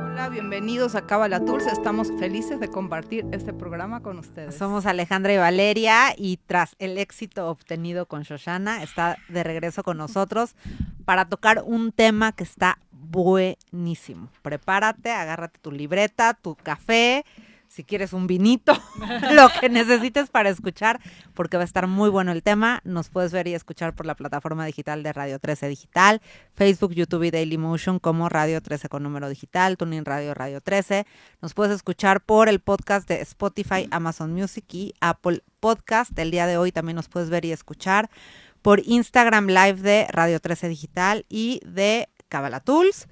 Hola, bienvenidos a Cábala Tools. Estamos felices de compartir este programa con ustedes. Somos Alejandra y Valeria y tras el éxito obtenido con Shoshana, está de regreso con nosotros para tocar un tema que está buenísimo. Prepárate, agárrate tu libreta, tu café, si quieres un vinito, lo que necesites para escuchar, porque va a estar muy bueno el tema. Nos puedes ver y escuchar por la plataforma digital de Radio 13 Digital, Facebook, YouTube y Dailymotion como Radio 13 con número digital, TuneIn Radio, Radio 13. Nos puedes escuchar por el podcast de Spotify, Amazon Music y Apple Podcast. El día de hoy también nos puedes ver y escuchar por Instagram Live de Radio 13 Digital y de Cábala Tools.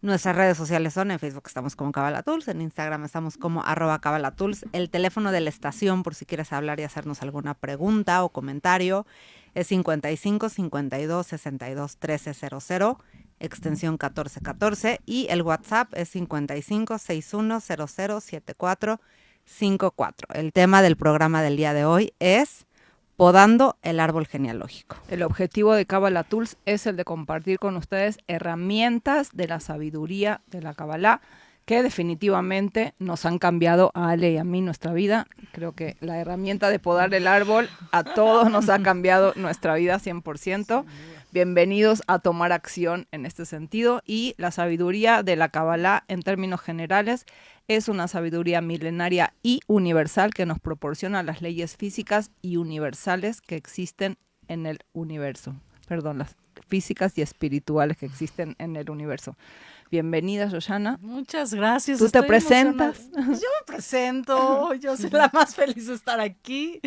Nuestras redes sociales son: en Facebook estamos como Cábala Tools, en Instagram estamos como @Cábala Tools. El teléfono de la estación, por si quieres hablar y hacernos alguna pregunta o comentario, es 55 52 62 1300, extensión 1414, y el WhatsApp es 55 61 00 7454. El tema del programa del día de hoy es podando el árbol genealógico. El objetivo de Cábala Tools es el de compartir con ustedes herramientas de la sabiduría de la Cábala que definitivamente nos han cambiado a Ale y a mí nuestra vida. Creo que la herramienta de podar el árbol a todos nos ha cambiado nuestra vida 100%. Bienvenidos a tomar acción en este sentido. Y la sabiduría de la Cábala, en términos generales, es una sabiduría milenaria y universal que nos proporciona las leyes físicas y universales que existen en el universo. Perdón, las físicas y espirituales que existen en el universo. Bienvenida, Shoshana. Muchas gracias. ¿Tú te presentas? Yo me presento, yo soy la más feliz de estar aquí.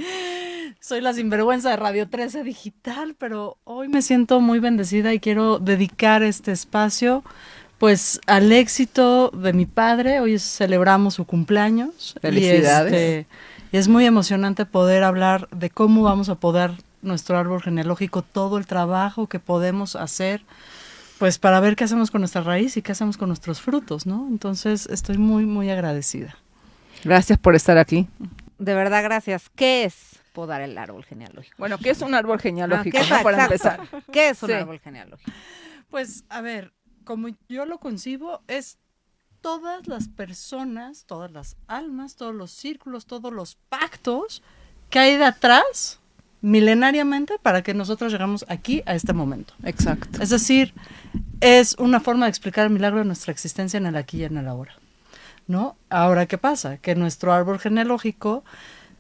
Soy la sinvergüenza de Radio 13 Digital, pero hoy me siento muy bendecida y quiero dedicar este espacio pues al éxito de mi padre. Hoy celebramos su cumpleaños. Felicidades. Y es muy emocionante poder hablar de cómo vamos a podar nuestro árbol genealógico, todo el trabajo que podemos hacer pues para ver qué hacemos con nuestra raíz y qué hacemos con nuestros frutos, ¿no? Entonces estoy muy, muy agradecida. Gracias por estar aquí. De verdad, gracias. ¿Qué es podar el árbol genealógico? Bueno, ¿qué es un árbol genealógico? ¿Qué, ¿no? Para empezar. ¿Qué es un Sí. árbol genealógico? Pues, a ver, como yo lo concibo, es todas las personas, todas las almas, todos los círculos, todos los pactos que hay de atrás milenariamente para que nosotros llegamos aquí a este momento. Exacto. Es decir, es una forma de explicar el milagro de nuestra existencia en el aquí y en el ahora, ¿no? Ahora, ¿qué pasa? Que nuestro árbol genealógico,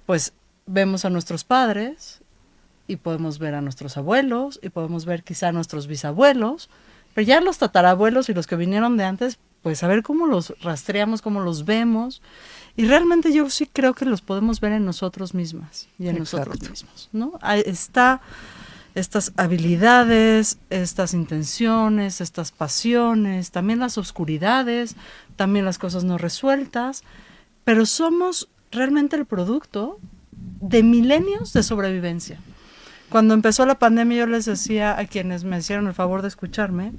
pues vemos a nuestros padres y podemos ver a nuestros abuelos y podemos ver quizá a nuestros bisabuelos, pero ya los tatarabuelos y los que vinieron de antes, pues a ver cómo los rastreamos, cómo los vemos. Y realmente yo sí creo que los podemos ver en nosotros mismas y en nosotros mismos, ¿no? Ahí está estas habilidades, estas intenciones, estas pasiones, también las oscuridades, también las cosas no resueltas, pero somos realmente el producto de milenios de sobrevivencia. Cuando empezó la pandemia yo les decía a quienes me hicieron el favor de escucharme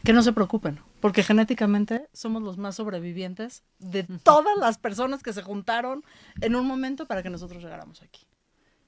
que no se preocupen, porque genéticamente somos los más sobrevivientes de todas las personas que se juntaron en un momento para que nosotros llegáramos aquí.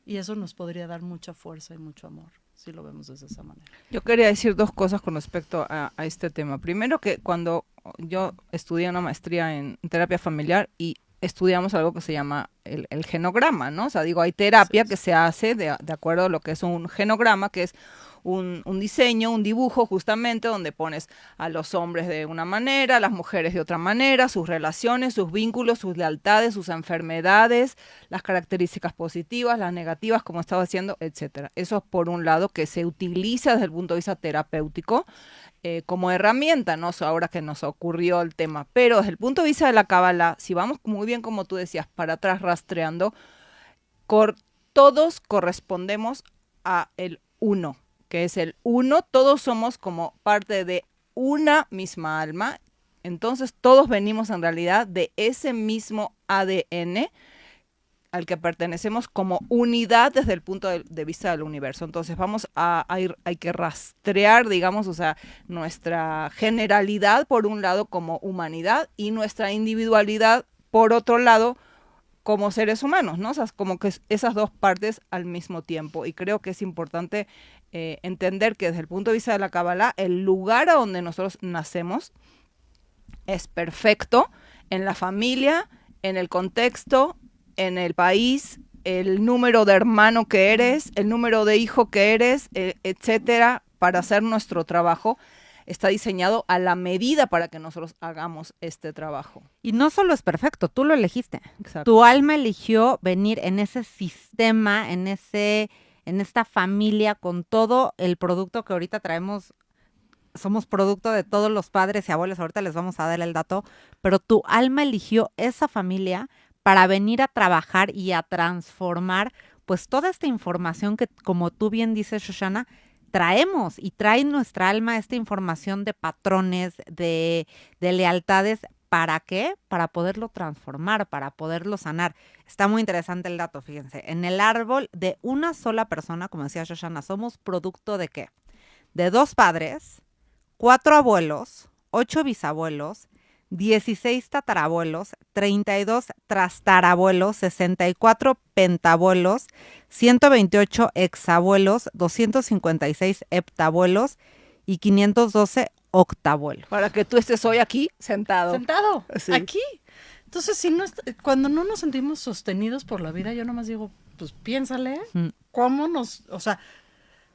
Y eso nos podría dar mucha fuerza y mucho amor, si lo vemos desde esa manera. Yo quería decir dos cosas con respecto a este tema. Primero, que cuando yo estudié una maestría en terapia familiar y estudiamos algo que se llama el genograma, ¿no? O sea, digo, hay terapia que se hace de acuerdo a lo que es un genograma, que es un diseño, un dibujo justamente donde pones a los hombres de una manera, a las mujeres de otra manera, sus relaciones, sus vínculos, sus lealtades, sus enfermedades, las características positivas, las negativas, como estaba diciendo, etcétera. Eso es por un lado que se utiliza desde el punto de vista terapéutico como herramienta, ¿no? Ahora que nos ocurrió el tema. Pero desde el punto de vista de la Cábala, si vamos muy bien, como tú decías, para atrás rastreando, todos correspondemos a el uno, que es el uno. Todos somos como parte de una misma alma. Entonces todos venimos en realidad de ese mismo ADN al que pertenecemos como unidad desde el punto de vista del universo. Entonces vamos a ir, hay que rastrear, digamos, o sea, nuestra generalidad por un lado como humanidad y nuestra individualidad por otro lado como seres humanos, ¿no? O sea, como que esas dos partes al mismo tiempo. Y creo que es importante entender que desde el punto de vista de la Kabbalah, el lugar a donde nosotros nacemos es perfecto en la familia, en el contexto, en el país, el número de hermano que eres, el número de hijo que eres, etcétera, para hacer nuestro trabajo. Está diseñado a la medida para que nosotros hagamos este trabajo. Y no solo es perfecto, tú lo elegiste. Exacto. Tu alma eligió venir en ese sistema, en esta familia, con todo el producto que ahorita traemos. Somos producto de todos los padres y abuelos, ahorita les vamos a dar el dato, pero tu alma eligió esa familia para venir a trabajar y a transformar pues toda esta información que, como tú bien dices, Shoshana, traemos, y trae nuestra alma esta información de patrones, de lealtades. ¿Para qué? Para poderlo transformar, para poderlo sanar. Está muy interesante el dato, fíjense. En el árbol de una sola persona, como decía Shoshana, somos producto ¿de qué? De 2 padres, 4 abuelos, 8 bisabuelos, 16 tatarabuelos, 32 trastarabuelos, 64 pentabuelos, 128 exabuelos, 256 heptabuelos y 512 octabuelos. Para que tú estés hoy aquí sentado. Sentado, Sí. aquí. Entonces, cuando no nos sentimos sostenidos por la vida, yo nomás digo, pues piénsale, cómo o sea,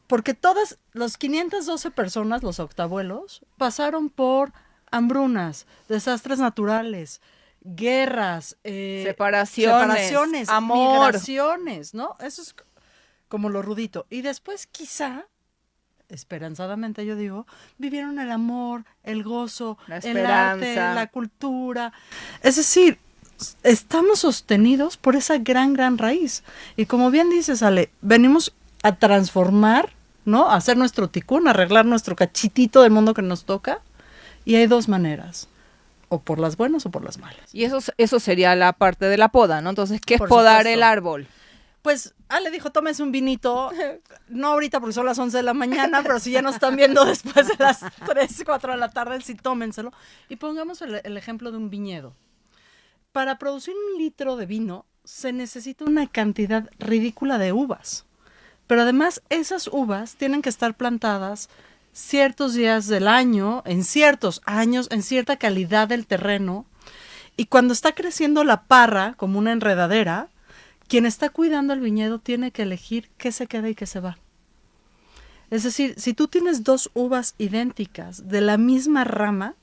porque todas los 512 personas, los octabuelos, pasaron por hambrunas, desastres naturales, guerras, separaciones, amor, migraciones, ¿no? Eso es como lo rudito. Y después quizá, esperanzadamente yo digo, vivieron el amor, el gozo, la el arte, esperanza. la cultura. Es decir, estamos sostenidos por esa gran raíz. Y como bien dices, Ale, venimos a transformar, ¿no? A hacer nuestro ticún, a arreglar nuestro cachitito del mundo que nos toca. Y hay 2 maneras, o por las buenas o por las malas. Y eso sería la parte de la poda, ¿no? Entonces, ¿qué es Por podar supuesto. el árbol? Pues Ale dijo, tómense un vinito, no ahorita porque son las 11 de la mañana, pero si ya nos están viendo después de las 3, 4 de la tarde, sí tómenselo. Y pongamos el ejemplo de un viñedo. Para producir 1 litro de vino se necesita una cantidad ridícula de uvas. Pero además esas uvas tienen que estar plantadas ciertos días del año, en ciertos años, en cierta calidad del terreno. Y cuando está creciendo la parra, como una enredadera, quien está cuidando el viñedo tiene que elegir qué se queda y qué se va. Es decir, si tú tienes 2 uvas idénticas de la misma rama,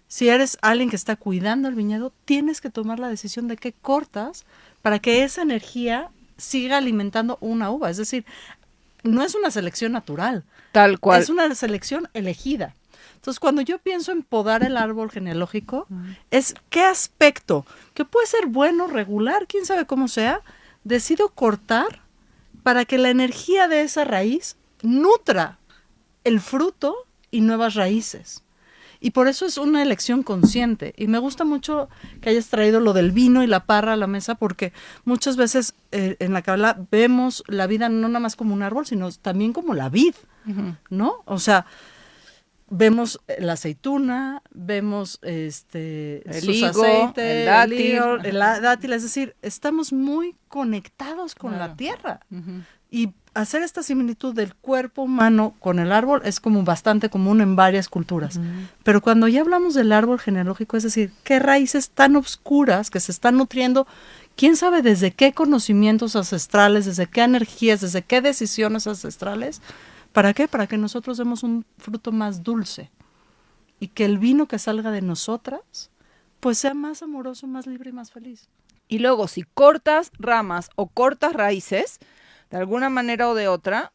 si eres alguien que está cuidando el viñedo, tienes que tomar la decisión de qué cortas para que esa energía siga alimentando una uva. Es decir, no es una selección natural. Tal cual. Es una selección elegida. Entonces, cuando yo pienso en podar el árbol genealógico, es qué aspecto, que puede ser bueno, regular, quién sabe cómo sea, decido cortar para que la energía de esa raíz nutra el fruto y nuevas raíces. Y por eso es una elección consciente. Y me gusta mucho que hayas traído lo del vino y la parra a la mesa, porque muchas veces en la Kabbalah vemos la vida no nada más como un árbol, sino también como la vid, ¿no? O sea, vemos la aceituna, vemos el sus higo, aceites, el dátil. dátil, es decir, estamos muy conectados con la tierra. Y hacer esta similitud del cuerpo humano con el árbol es como bastante común en varias culturas. Pero cuando ya hablamos del árbol genealógico, es decir, qué raíces tan obscuras que se están nutriendo, quién sabe desde qué conocimientos ancestrales, desde qué energías, desde qué decisiones ancestrales. ¿Para qué? Para que nosotros demos un fruto más dulce y que el vino que salga de nosotras pues sea más amoroso, más libre y más feliz. Y luego, si cortas ramas o cortas raíces, de alguna manera o de otra,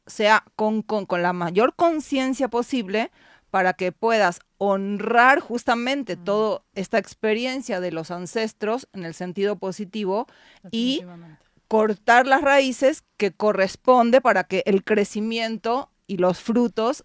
sea con la mayor conciencia posible para que puedas honrar justamente toda esta experiencia de los ancestros en el sentido positivo y cortar las raíces que corresponde para que el crecimiento y los frutos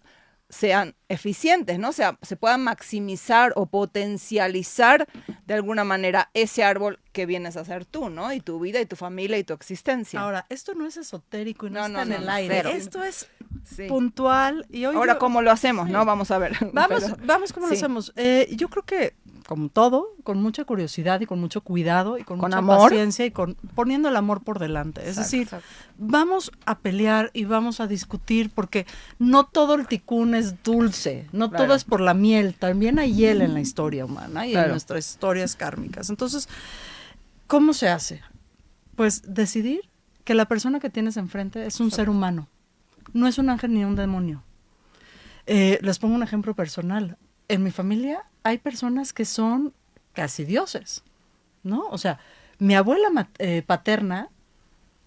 sean eficientes, ¿no? O sea, se puedan maximizar o potencializar de alguna manera ese árbol que vienes a ser tú, ¿no? Y tu vida y tu familia y tu existencia. Ahora, esto no es esotérico y no, No, está no, en el no, aire. cero. Esto es Sí. puntual. Y hoy Ahora, ¿cómo lo hacemos, no? Vamos a ver. Vamos cómo lo hacemos. Yo creo que como todo, con mucha curiosidad y con mucho cuidado y con mucha amor. paciencia y poniendo el amor por delante. Es decir, vamos a pelear y vamos a discutir porque no todo el ticún es dulce, no todo es por la miel, también hay hiel en la historia humana y en nuestras historias kármicas. Entonces, ¿cómo se hace? Pues decidir que la persona que tienes enfrente es un ser humano, no es un ángel ni un demonio. Les pongo un ejemplo personal. En mi familia hay personas que son casi dioses, ¿no? O sea, mi abuela paterna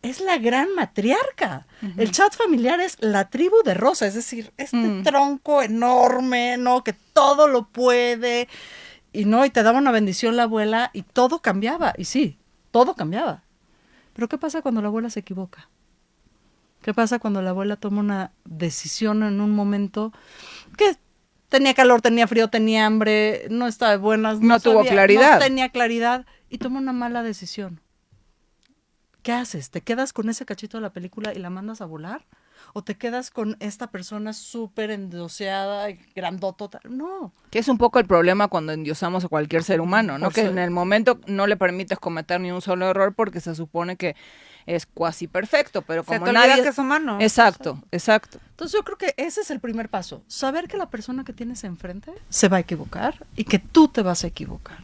es la gran matriarca. El chat familiar es la tribu de Rosa, es decir, este tronco enorme, ¿no? Que todo lo puede, y te daba una bendición la abuela y todo cambiaba. Y sí, todo cambiaba. Pero ¿qué pasa cuando la abuela se equivoca? ¿Qué pasa cuando la abuela toma una decisión en un momento que tenía calor, tenía frío, tenía hambre, no estaba de buenas, no tuvo claridad? No tenía claridad y toma una mala decisión. ¿Qué haces? ¿Te quedas con ese cachito de la película y la mandas a volar? ¿O te quedas con esta persona súper endioseada, grandotota? No. Que es un poco el problema cuando endiosamos a cualquier ser humano, ¿no? Que en el momento no le permites cometer ni un solo error porque se supone que es cuasi perfecto, pero como nadie que es humano. Exacto. Entonces yo creo que ese es el primer paso, saber que la persona que tienes enfrente se va a equivocar y que tú te vas a equivocar.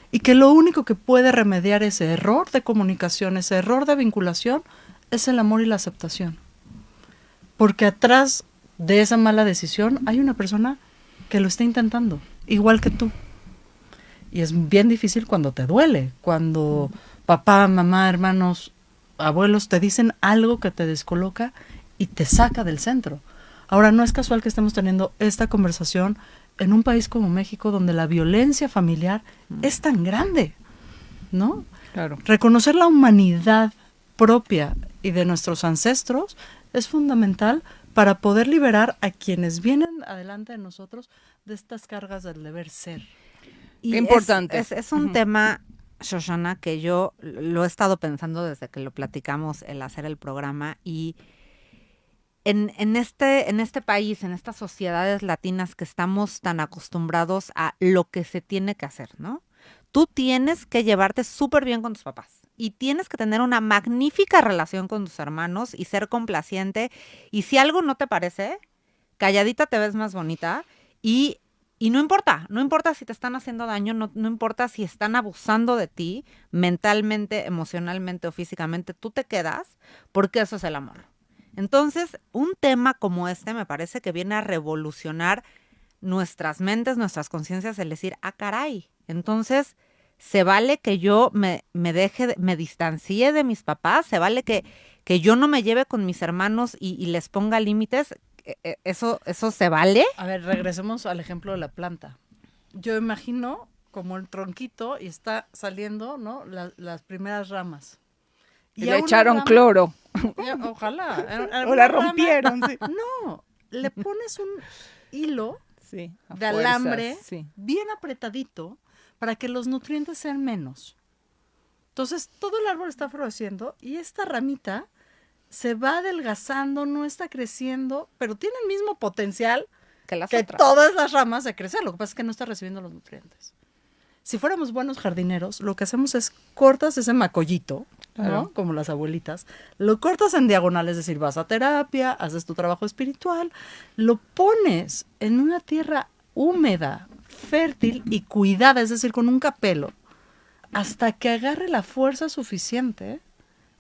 Y que lo único que puede remediar ese error de comunicación, ese error de vinculación, es el amor y la aceptación. Porque atrás de esa mala decisión hay una persona que lo está intentando, igual que tú. Y es bien difícil cuando te duele, cuando papá, mamá, hermanos, abuelos te dicen algo que te descoloca y te saca del centro. Ahora, no es casual que estemos teniendo esta conversación en un país como México, donde la violencia familiar es tan grande, ¿no? Claro. Reconocer la humanidad propia y de nuestros ancestros es fundamental para poder liberar a quienes vienen adelante de nosotros de estas cargas del deber ser. Y qué importante. Es un tema, Shoshana, que yo lo he estado pensando desde que lo platicamos el hacer el programa, y en este país, en estas sociedades latinas que estamos tan acostumbrados a lo que se tiene que hacer, ¿no? Tú tienes que llevarte súper bien con tus papás y tienes que tener una magnífica relación con tus hermanos y ser complaciente, y si algo no te parece, calladita te ves más bonita, y no importa si te están haciendo daño, no importa si están abusando de ti mentalmente, emocionalmente o físicamente, tú te quedas porque eso es el amor. Entonces, un tema como este me parece que viene a revolucionar nuestras mentes, nuestras conciencias, el decir, caray, entonces se vale que yo me distancie de mis papás, se vale que yo no me lleve con mis hermanos y les ponga límites. ¿Eso se vale? A ver, regresemos al ejemplo de la planta. Yo imagino como el tronquito y está saliendo, ¿no? Las primeras ramas. Y le echaron cloro. Ojalá. O la rompieron. Sí. No, le pones un hilo de alambre bien apretadito para que los nutrientes sean menos. Entonces, todo el árbol está floreciendo y esta ramita se va adelgazando, no está creciendo, pero tiene el mismo potencial que todas las ramas de crecer. Lo que pasa es que no está recibiendo los nutrientes. Si fuéramos buenos jardineros, lo que hacemos es cortas ese macollito, ¿no? Como las abuelitas, lo cortas en diagonal, es decir, vas a terapia, haces tu trabajo espiritual, lo pones en una tierra húmeda, fértil y cuidada, es decir, con un capelo, hasta que agarre la fuerza suficiente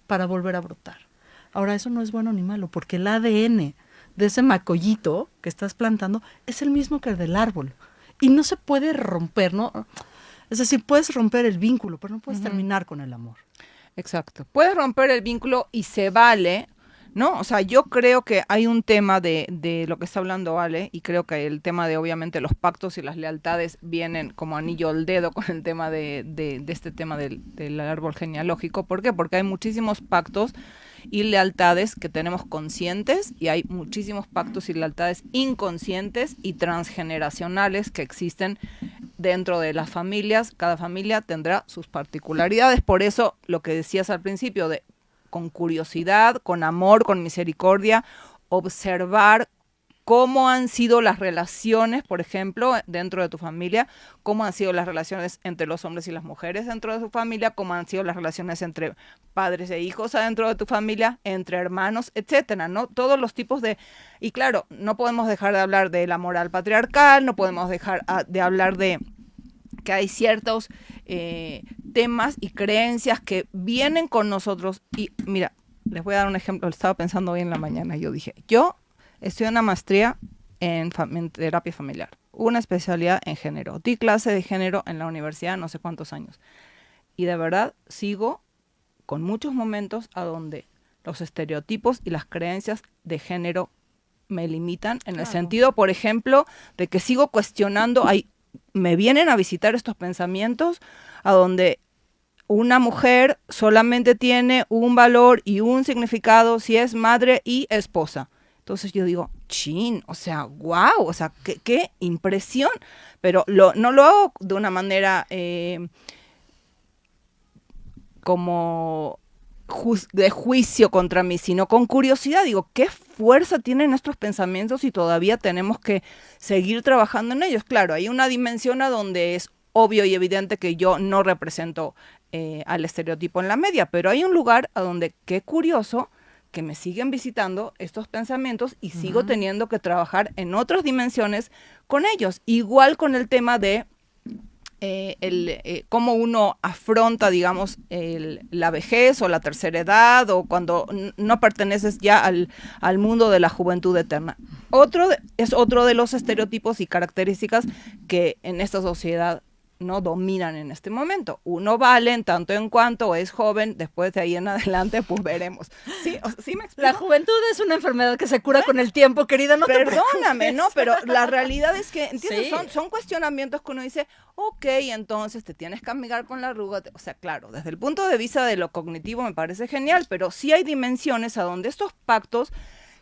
para volver a brotar. Ahora, eso no es bueno ni malo, porque el ADN de ese macollito que estás plantando es el mismo que el del árbol. Y no se puede romper, ¿no? Es decir, puedes romper el vínculo, pero no puedes terminar con el amor. Exacto. Puedes romper el vínculo y se vale, ¿no? O sea, yo creo que hay un tema de lo que está hablando Ale, y creo que el tema de, obviamente, los pactos y las lealtades vienen como anillo al dedo con el tema de este tema del árbol genealógico. ¿Por qué? Porque hay muchísimos pactos y lealtades que tenemos conscientes, y hay muchísimos pactos y lealtades inconscientes y transgeneracionales que existen dentro de las familias. Cada familia tendrá sus particularidades. Por eso lo que decías al principio, con curiosidad, con amor, con misericordia, observar cómo han sido las relaciones, por ejemplo, dentro de tu familia, cómo han sido las relaciones entre los hombres y las mujeres dentro de tu familia, cómo han sido las relaciones entre padres e hijos adentro de tu familia, entre hermanos, etcétera, ¿no? Todos los tipos de... Y claro, no podemos dejar de hablar de la moral patriarcal, no podemos dejar de hablar de que hay ciertos temas y creencias que vienen con nosotros. Y mira, les voy a dar un ejemplo, lo estaba pensando hoy en la mañana, y yo dije, yo estudié una maestría en terapia familiar, una especialidad en género. Di clase de género en la universidad no sé cuántos años. Y de verdad sigo con muchos momentos a donde los estereotipos y las creencias de género me limitan en el sentido, por ejemplo, de que sigo cuestionando, me vienen a visitar estos pensamientos a donde una mujer solamente tiene un valor y un significado si es madre y esposa. Entonces yo digo, chin, o sea, wow, o sea, qué impresión, pero no lo hago de una manera como de juicio contra mí, sino con curiosidad. Digo, ¿qué fuerza tienen nuestros pensamientos y todavía tenemos que seguir trabajando en ellos? Claro, hay una dimensión a donde es obvio y evidente que yo no represento al estereotipo en la media, pero hay un lugar a donde, qué curioso, que me siguen visitando estos pensamientos y sigo teniendo que trabajar en otras dimensiones con ellos. Igual con el tema de cómo uno afronta, digamos, la vejez o la tercera edad o cuando no perteneces ya al mundo de la juventud eterna. Es otro de los estereotipos y características que en esta sociedad no dominan en este momento. Uno vale en tanto en cuanto es joven, después de ahí en adelante pues veremos. ¿Sí me explico? La juventud es una enfermedad que se cura con el tiempo, querida, no Perdóname, te ¿no? Pero la realidad es que, ¿entiendes? Sí. Son cuestionamientos que uno dice, ok, entonces te tienes que amigar con la arruga. O sea, claro, desde el punto de vista de lo cognitivo me parece genial, pero sí hay dimensiones a donde estos pactos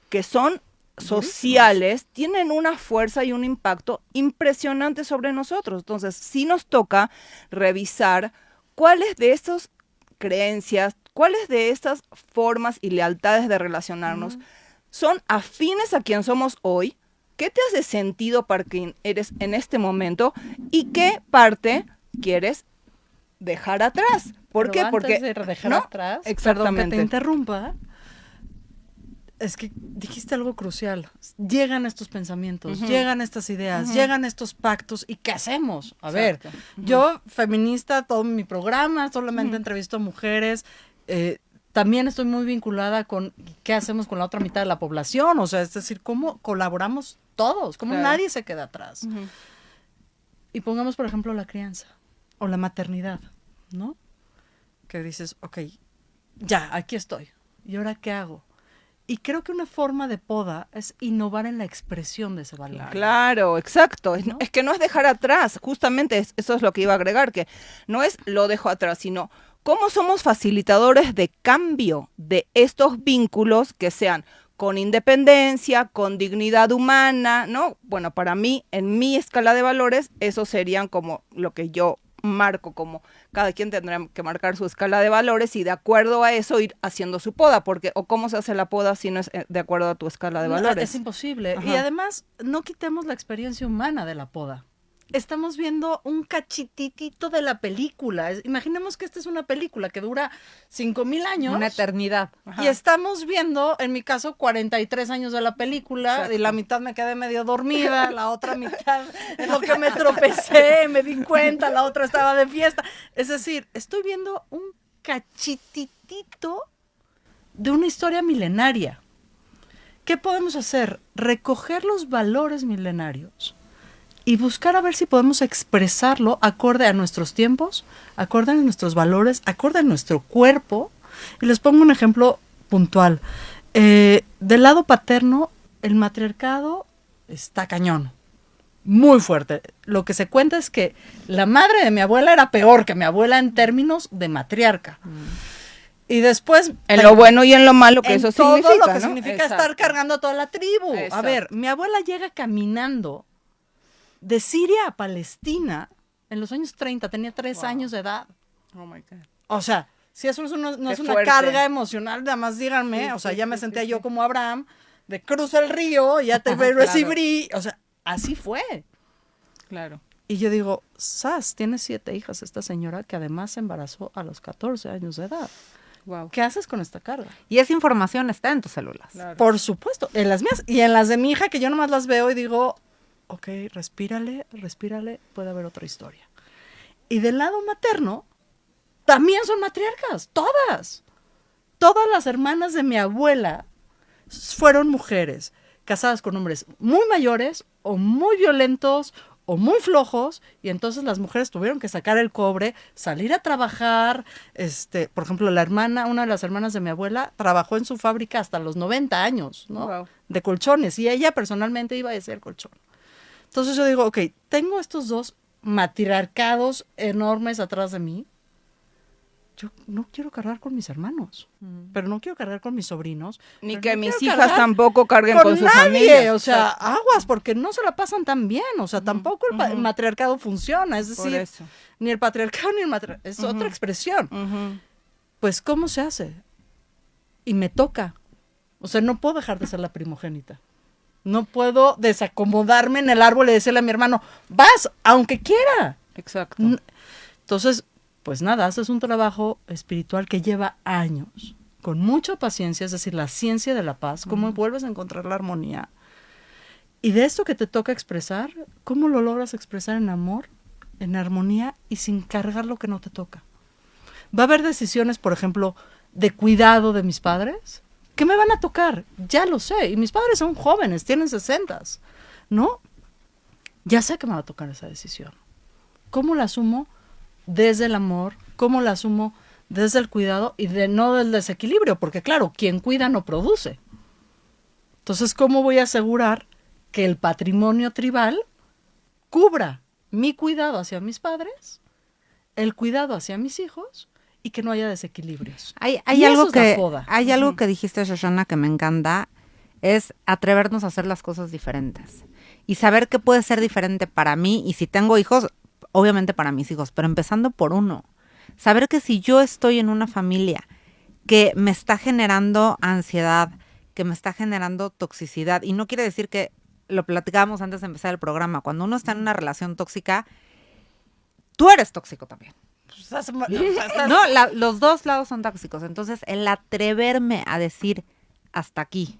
que son sociales tienen una fuerza y un impacto impresionante sobre nosotros. Entonces, sí nos toca revisar cuáles de estas creencias, cuáles de estas formas y lealtades de relacionarnos son afines a quien somos hoy, qué te hace sentido para quien eres en este momento y qué parte quieres dejar atrás. ¿Por qué? Porque de dejar ¿no? atrás, Exactamente. perdón que te interrumpa, es que dijiste algo crucial. Llegan estos pensamientos, llegan estas ideas, llegan estos pactos. ¿Y qué hacemos? A ver, yo, feminista, todo mi programa, solamente entrevisto a mujeres. También estoy muy vinculada con qué hacemos con la otra mitad de la población. O sea, es decir, cómo colaboramos todos, cómo nadie se queda atrás. Y pongamos, por ejemplo, la crianza o la maternidad, ¿no? Que dices, ok, ya, aquí estoy. ¿Y ahora qué hago? Y creo que una forma de poda es innovar en la expresión de ese valor. Claro, exacto. ¿No? Es que no es dejar atrás, justamente eso es lo que iba a agregar, que no es lo dejo atrás, sino cómo somos facilitadores de cambio de estos vínculos que sean con independencia, con dignidad humana, ¿no? Bueno, para mí, en mi escala de valores, esos serían como lo que yo marco, como cada quien tendrá que marcar su escala de valores y de acuerdo a eso ir haciendo su poda, porque o cómo se hace la poda si no es de acuerdo a tu escala de valores. No, es imposible. Ajá. Y además, no quitemos la experiencia humana de la poda. Estamos viendo un cachititito de la película. Imaginemos que esta es una película que dura 5,000 años. Una eternidad. Y estamos viendo, en mi caso, 43 años de la película. Exacto. Y la mitad me quedé medio dormida, la otra mitad en lo que me tropecé, me di cuenta, la otra estaba de fiesta. Es decir, estoy viendo un cachititito de una historia milenaria. ¿Qué podemos hacer? Recoger los valores milenarios y buscar a ver si podemos expresarlo acorde a nuestros tiempos, acorde a nuestros valores, acorde a nuestro cuerpo. Y les pongo un ejemplo puntual. Del lado paterno, el matriarcado está cañón, muy fuerte. Lo que se cuenta es que la madre de mi abuela era peor que mi abuela en términos de matriarca. Y después... En lo bueno y en lo malo que eso todo significa, lo que ¿no? significa Exacto. estar cargando a toda la tribu. Exacto. A ver, mi abuela llega caminando de Siria a Palestina en los años 30, tenía 3 años de edad. Oh my God. O sea, si eso no es Qué una fuerte. carga emocional, nada más díganme, Sí, o sea, sí, ya me sí, sentía sí, yo sí. como Abraham, de cruza el río, ya te Claro. recibí. O sea, así fue. Claro. Y yo digo, tiene 7 hijas esta señora que además se embarazó a los 14 años de edad. Wow. ¿Qué haces con esta carga? Y esa información está en tus células. Claro. Por supuesto, en las mías y en las de mi hija, que yo nomás las veo y digo, ok, respírale, puede haber otra historia. Y del lado materno, también son matriarcas, todas. Todas las hermanas de mi abuela fueron mujeres casadas con hombres muy mayores o muy violentos o muy flojos, y entonces las mujeres tuvieron que sacar el cobre, salir a trabajar. Por ejemplo, una de las hermanas de mi abuela trabajó en su fábrica hasta los 90 años, ¿no? Wow. De colchones, y ella personalmente iba a hacer colchón. Entonces yo digo, ok, tengo estos dos matriarcados enormes atrás de mí. Yo no quiero cargar con mis hermanos, pero no quiero cargar con mis sobrinos. Ni pero que no mis quiero hijas cargar tampoco carguen con sus nadie, familias. o sea, aguas, porque no se la pasan tan bien, o sea, tampoco el matriarcado funciona, es por decir, eso. ni el patriarcado ni el matriarcado, es otra expresión. Ujú. Pues, ¿cómo se hace? Y me toca, o sea, no puedo dejar de ser la primogénita, no puedo desacomodarme en el árbol y decirle a mi hermano, vas, aunque quiera. Exacto. Entonces, pues nada, haces un trabajo espiritual que lleva años, con mucha paciencia, es decir, la ciencia de la paz, cómo vuelves a encontrar la armonía. Y de esto que te toca expresar, ¿cómo lo logras expresar en amor, en armonía y sin cargar lo que no te toca? Va a haber decisiones, por ejemplo, de cuidado de mis padres, que me van a tocar, ya lo sé, y mis padres son jóvenes, tienen 60, ¿no? Ya sé que me va a tocar esa decisión. ¿Cómo la asumo? Desde el amor, cómo la asumo desde el cuidado y no del desequilibrio, porque claro, quien cuida no produce. Entonces, ¿cómo voy a asegurar que el patrimonio tribal cubra mi cuidado hacia mis padres, el cuidado hacia mis hijos y que no haya desequilibrios? Hay Y algo eso es la que poda. hay algo que dijiste, Shoshana, que me encanta, es atrevernos a hacer las cosas diferentes y saber que puede ser diferente para mí, y si tengo hijos, obviamente para mis hijos, pero empezando por uno. Saber que si yo estoy en una familia que me está generando ansiedad, que me está generando toxicidad, y no quiere decir que, lo platicábamos antes de empezar el programa, cuando uno está en una relación tóxica, tú eres tóxico también. No, los dos lados son tóxicos. Entonces, el atreverme a decir hasta aquí,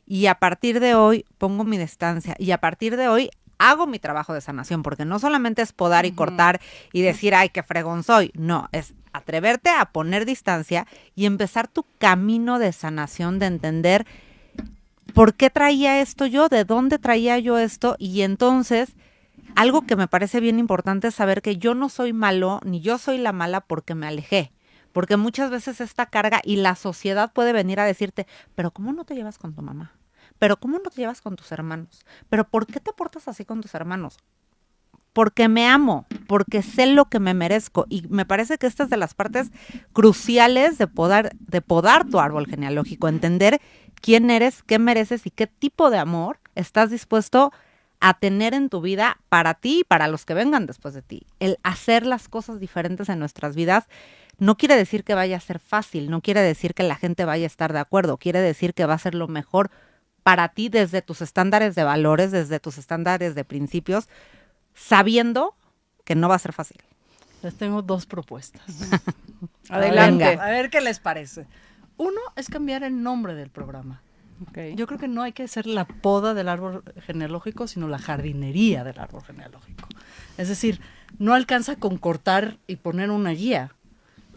y a partir de hoy pongo mi distancia, y a partir de hoy hago mi trabajo de sanación, porque no solamente es podar y cortar y decir, ay, qué fregón soy. No, es atreverte a poner distancia y empezar tu camino de sanación, de entender por qué traía esto yo, de dónde traía yo esto. Y entonces, algo que me parece bien importante es saber que yo no soy malo, ni yo soy la mala porque me alejé. Porque muchas veces esta carga y la sociedad puede venir a decirte, pero ¿cómo no te llevas con tu mamá? ¿Pero cómo no te llevas con tus hermanos? ¿Pero por qué te portas así con tus hermanos? Porque me amo, porque sé lo que me merezco. Y me parece que esta es de las partes cruciales de podar tu árbol genealógico, entender quién eres, qué mereces y qué tipo de amor estás dispuesto a tener en tu vida para ti y para los que vengan después de ti. El hacer las cosas diferentes en nuestras vidas no quiere decir que vaya a ser fácil, no quiere decir que la gente vaya a estar de acuerdo, quiere decir que va a ser lo mejor para ti desde tus estándares de valores, desde tus estándares de principios, sabiendo que no va a ser fácil. Les tengo 2 propuestas. Adelante. A ver qué les parece. Uno es cambiar el nombre del programa. Okay. Yo creo que no hay que hacer la poda del árbol genealógico, sino la jardinería del árbol genealógico. Es decir, no alcanza con cortar y poner una guía.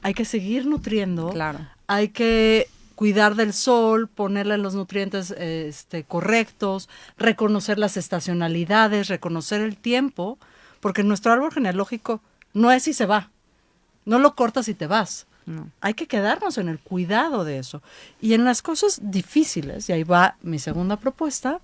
Hay que seguir nutriendo. Claro. Hay que cuidar del sol, ponerle los nutrientes correctos, reconocer las estacionalidades, reconocer el tiempo, porque nuestro árbol genealógico no es si se va, no lo cortas y te vas. No. Hay que quedarnos en el cuidado de eso. Y en las cosas difíciles, y ahí va mi segunda propuesta,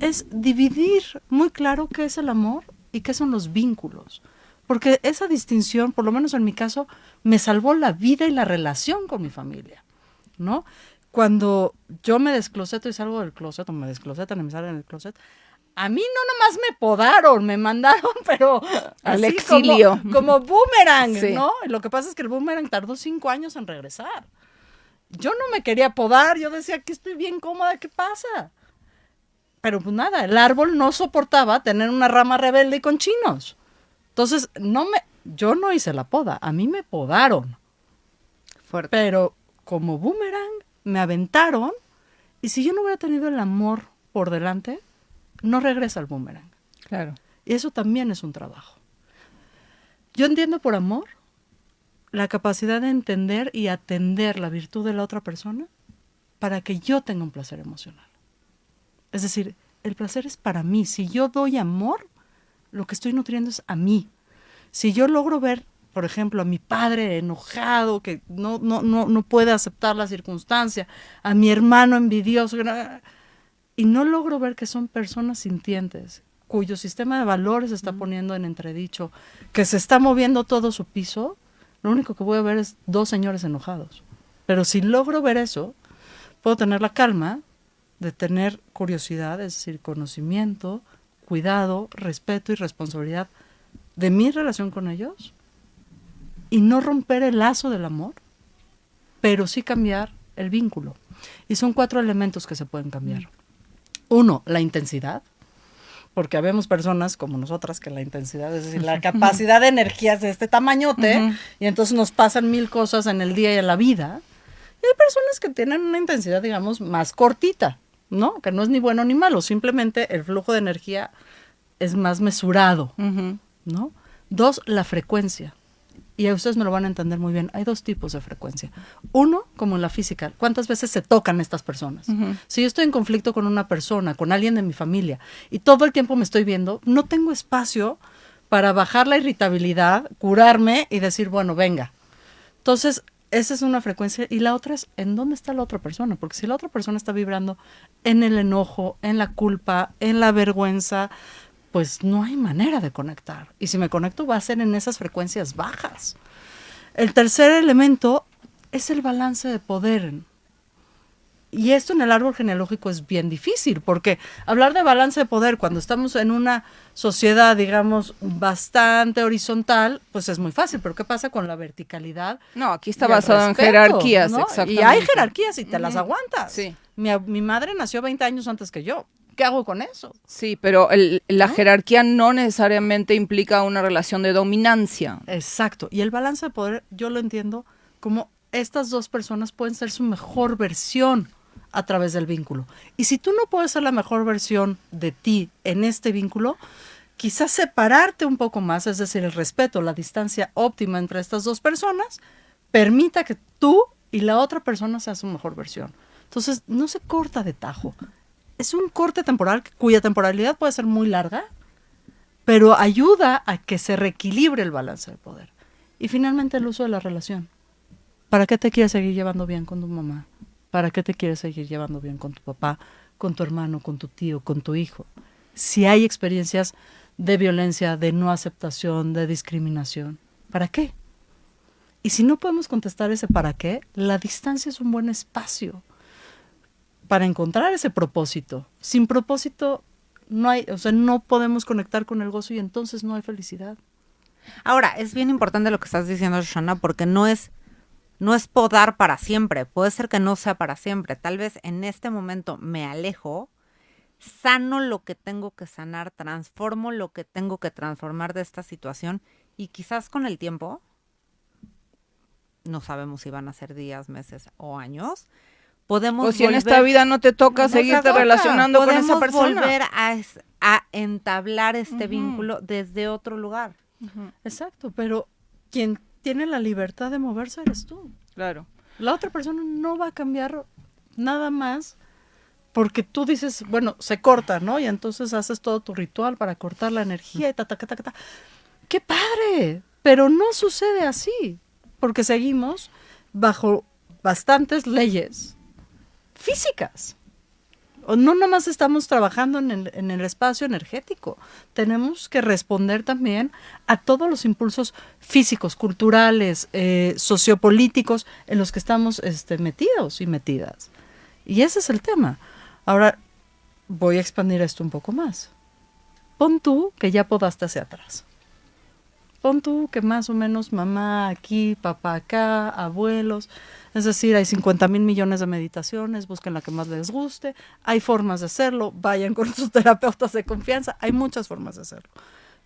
es dividir muy claro qué es el amor y qué son los vínculos. Porque esa distinción, por lo menos en mi caso, me salvó la vida y la relación con mi familia, ¿no? Cuando yo me descloseto y salgo del closet, o me desclosetan y me salen del closet, a mí no nomás me podaron, me mandaron, pero al así exilio. como boomerang, Sí. ¿no? Lo que pasa es que el boomerang tardó 5 años en regresar. yo no me quería podar, yo decía que estoy bien cómoda, ¿qué pasa? Pero pues nada, el árbol no soportaba tener una rama rebelde y con chinos. Entonces, yo no hice la poda, a mí me podaron. Fuerte. Pero como boomerang, me aventaron, y si yo no hubiera tenido el amor por delante, no regresa el boomerang. Claro. Y eso también es un trabajo. Yo entiendo por amor la capacidad de entender y atender la virtud de la otra persona para que yo tenga un placer emocional. Es decir, el placer es para mí. Si yo doy amor, lo que estoy nutriendo es a mí. Si yo logro ver, por ejemplo, a mi padre enojado, que no puede aceptar la circunstancia, a mi hermano envidioso, y no logro ver que son personas sintientes, cuyo sistema de valores se está poniendo en entredicho, que se está moviendo todo su piso, lo único que voy a ver es 2 señores enojados. Pero si logro ver eso, puedo tener la calma de tener curiosidad, es decir, conocimiento, cuidado, respeto y responsabilidad de mi relación con ellos, y no romper el lazo del amor, pero sí cambiar el vínculo. Y son 4 elementos que se pueden cambiar. 1, la intensidad, porque habemos personas como nosotras que la intensidad, es decir, la capacidad de energía es de este tamañote, y entonces nos pasan 1000 cosas en el día y en la vida. Y hay personas que tienen una intensidad, digamos, más cortita, ¿no? Que no es ni bueno ni malo, simplemente el flujo de energía es más mesurado, ¿no? 2, la frecuencia. Y a ustedes me lo van a entender muy bien. Hay 2 tipos de frecuencia. 1, como en la física, ¿cuántas veces se tocan estas personas? Si yo estoy en conflicto con una persona, con alguien de mi familia, y todo el tiempo me estoy viendo, no tengo espacio para bajar la irritabilidad, curarme y decir, bueno, venga. Entonces, esa es una frecuencia. Y la otra es, ¿en dónde está la otra persona? Porque si la otra persona está vibrando en el enojo, en la culpa, en la vergüenza, pues no hay manera de conectar. Y si me conecto va a ser en esas frecuencias bajas. El tercer elemento es el balance de poder. Y esto en el árbol genealógico es bien difícil, porque hablar de balance de poder cuando estamos en una sociedad, digamos, bastante horizontal, pues es muy fácil. Pero ¿qué pasa con la verticalidad? No, aquí está Y el basado en respeto, jerarquías, ¿no? exactamente. Y hay jerarquías y te las aguantas. Sí. Mi madre nació 20 años antes que yo. ¿Qué hago con eso? Sí, pero la jerarquía no necesariamente implica una relación de dominancia. Exacto. Y el balance de poder, yo lo entiendo como estas 2 personas pueden ser su mejor versión a través del vínculo. Y si tú no puedes ser la mejor versión de ti en este vínculo, quizás separarte un poco más, es decir, el respeto, la distancia óptima entre estas 2 personas, permita que tú y la otra persona sea su mejor versión. Entonces, no se corta de tajo. Es un corte temporal cuya temporalidad puede ser muy larga, pero ayuda a que se reequilibre el balance de poder. Y finalmente el uso de la relación. ¿Para qué te quieres seguir llevando bien con tu mamá? ¿Para qué te quieres seguir llevando bien con tu papá, con tu hermano, con tu tío, con tu hijo? Si hay experiencias de violencia, de no aceptación, de discriminación, ¿para qué? Y si no podemos contestar ese para qué, la distancia es un buen espacio para encontrar ese propósito. Sin propósito no hay, o sea, no podemos conectar con el gozo y entonces no hay felicidad. Ahora, es bien importante lo que estás diciendo, Shoshana, porque no es podar para siempre. Puede ser que no sea para siempre. Tal vez en este momento me alejo, sano lo que tengo que sanar, transformo lo que tengo que transformar de esta situación y quizás con el tiempo, no sabemos si van a ser días, meses o años, podemos O si en esta vida no te toca seguirte relacionando con esa persona. Podemos volver a entablar este vínculo desde otro lugar. Exacto, pero quien tiene la libertad de moverse eres tú. Claro. La otra persona no va a cambiar nada más porque tú dices, bueno, se corta, ¿no? Y entonces haces todo tu ritual para cortar la energía y ta. ¡Qué padre! Pero no sucede así, porque seguimos bajo bastantes leyes físicas. O no nomás estamos trabajando en el espacio energético, tenemos que responder también a todos los impulsos físicos, culturales, sociopolíticos en los que estamos metidos y metidas. Y ese es el tema. Ahora voy a expandir esto un poco más. Pon tú que ya podaste hacia atrás. pon tú que más o menos mamá aquí, papá acá, abuelos. Es decir, hay 50,000 millones de meditaciones, busquen la que más les guste. Hay formas de hacerlo, vayan con sus terapeutas de confianza. Hay muchas formas de hacerlo.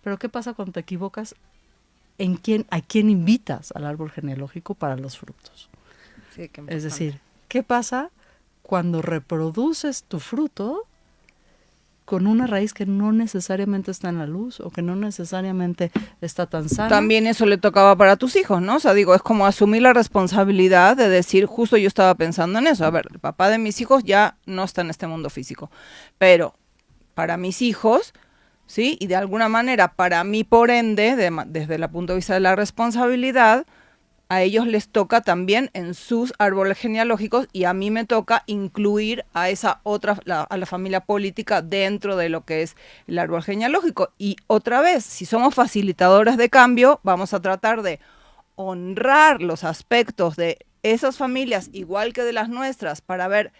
Pero ¿qué pasa cuando te equivocas? ¿A quién invitas al árbol genealógico para los frutos? Sí, qué Es importante. decir, ¿qué pasa cuando reproduces tu fruto con una raíz que no necesariamente está en la luz o que no necesariamente está tan sana? También eso le tocaba para tus hijos, ¿no? O sea, digo, es como asumir la responsabilidad de decir, justo yo estaba pensando en eso, a ver, el papá de mis hijos ya no está en este mundo físico, pero para mis hijos, ¿sí? Y de alguna manera, para mí, por ende, desde el punto de vista de la responsabilidad, a ellos les toca también en sus árboles genealógicos y a mí me toca incluir a esa otra, a la familia política dentro de lo que es el árbol genealógico. Y otra vez, si somos facilitadores de cambio, vamos a tratar de honrar los aspectos de esas familias, igual que de las nuestras, para ver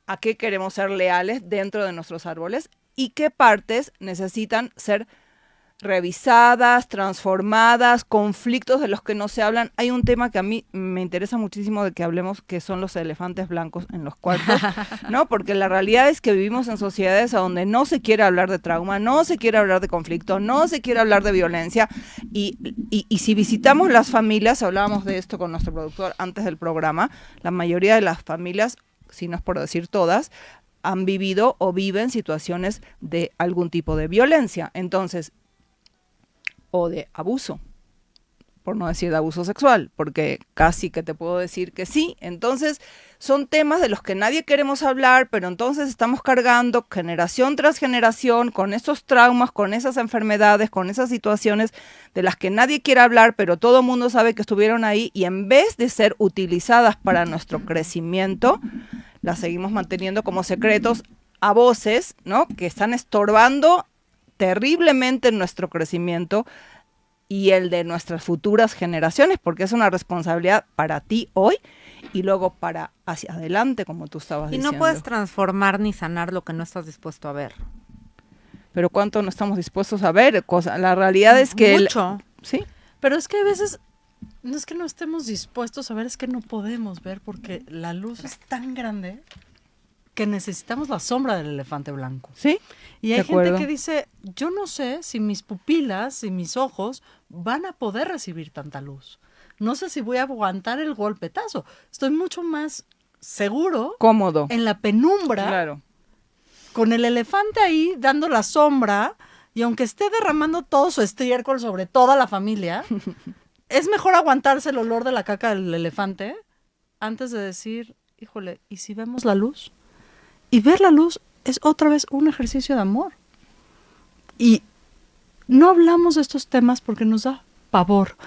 a qué queremos ser leales dentro de nuestros árboles y qué partes necesitan ser revisadas, transformadas, conflictos de los que no se hablan. Hay un tema que a mí me interesa muchísimo de que hablemos, que son los elefantes blancos en los cuartos, ¿no? Porque la realidad es que vivimos en sociedades a donde no se quiere hablar de trauma, no se quiere hablar de conflicto, no se quiere hablar de violencia. Y si visitamos las familias, hablábamos de esto con nuestro productor antes del programa, la mayoría de las familias, si no es por decir todas, han vivido o viven situaciones de algún tipo de violencia. Entonces, o de abuso, por no decir de abuso sexual, porque casi que te puedo decir que sí. Entonces, son temas de los que nadie queremos hablar, pero entonces estamos cargando generación tras generación con esos traumas, con esas enfermedades, con esas situaciones de las que nadie quiere hablar, pero todo el mundo sabe que estuvieron ahí y en vez de ser utilizadas para nuestro crecimiento, las seguimos manteniendo como secretos a voces, ¿no? Que están estorbando terriblemente en nuestro crecimiento y el de nuestras futuras generaciones, porque es una responsabilidad para ti hoy y luego para hacia adelante, como tú estabas diciendo. Y no puedes transformar ni sanar lo que no estás dispuesto a ver. Pero ¿cuánto no estamos dispuestos a ver? La realidad es que... Mucho. Sí. Pero es que a veces no es que no estemos dispuestos a ver, es que no podemos ver porque la luz es tan grande que necesitamos la sombra del elefante blanco. Sí. Y hay gente que dice, yo no sé si mis pupilas y mis ojos van a poder recibir tanta luz. No sé si voy a aguantar el golpetazo. Estoy mucho más seguro, cómodo, en la penumbra, claro, con el elefante ahí dando la sombra, y aunque esté derramando todo su estiércol sobre toda la familia, es mejor aguantarse el olor de la caca del elefante antes de decir, híjole, ¿y si vemos la luz? Y ver la luz es otra vez un ejercicio de amor. Y no hablamos de estos temas porque nos da pavor.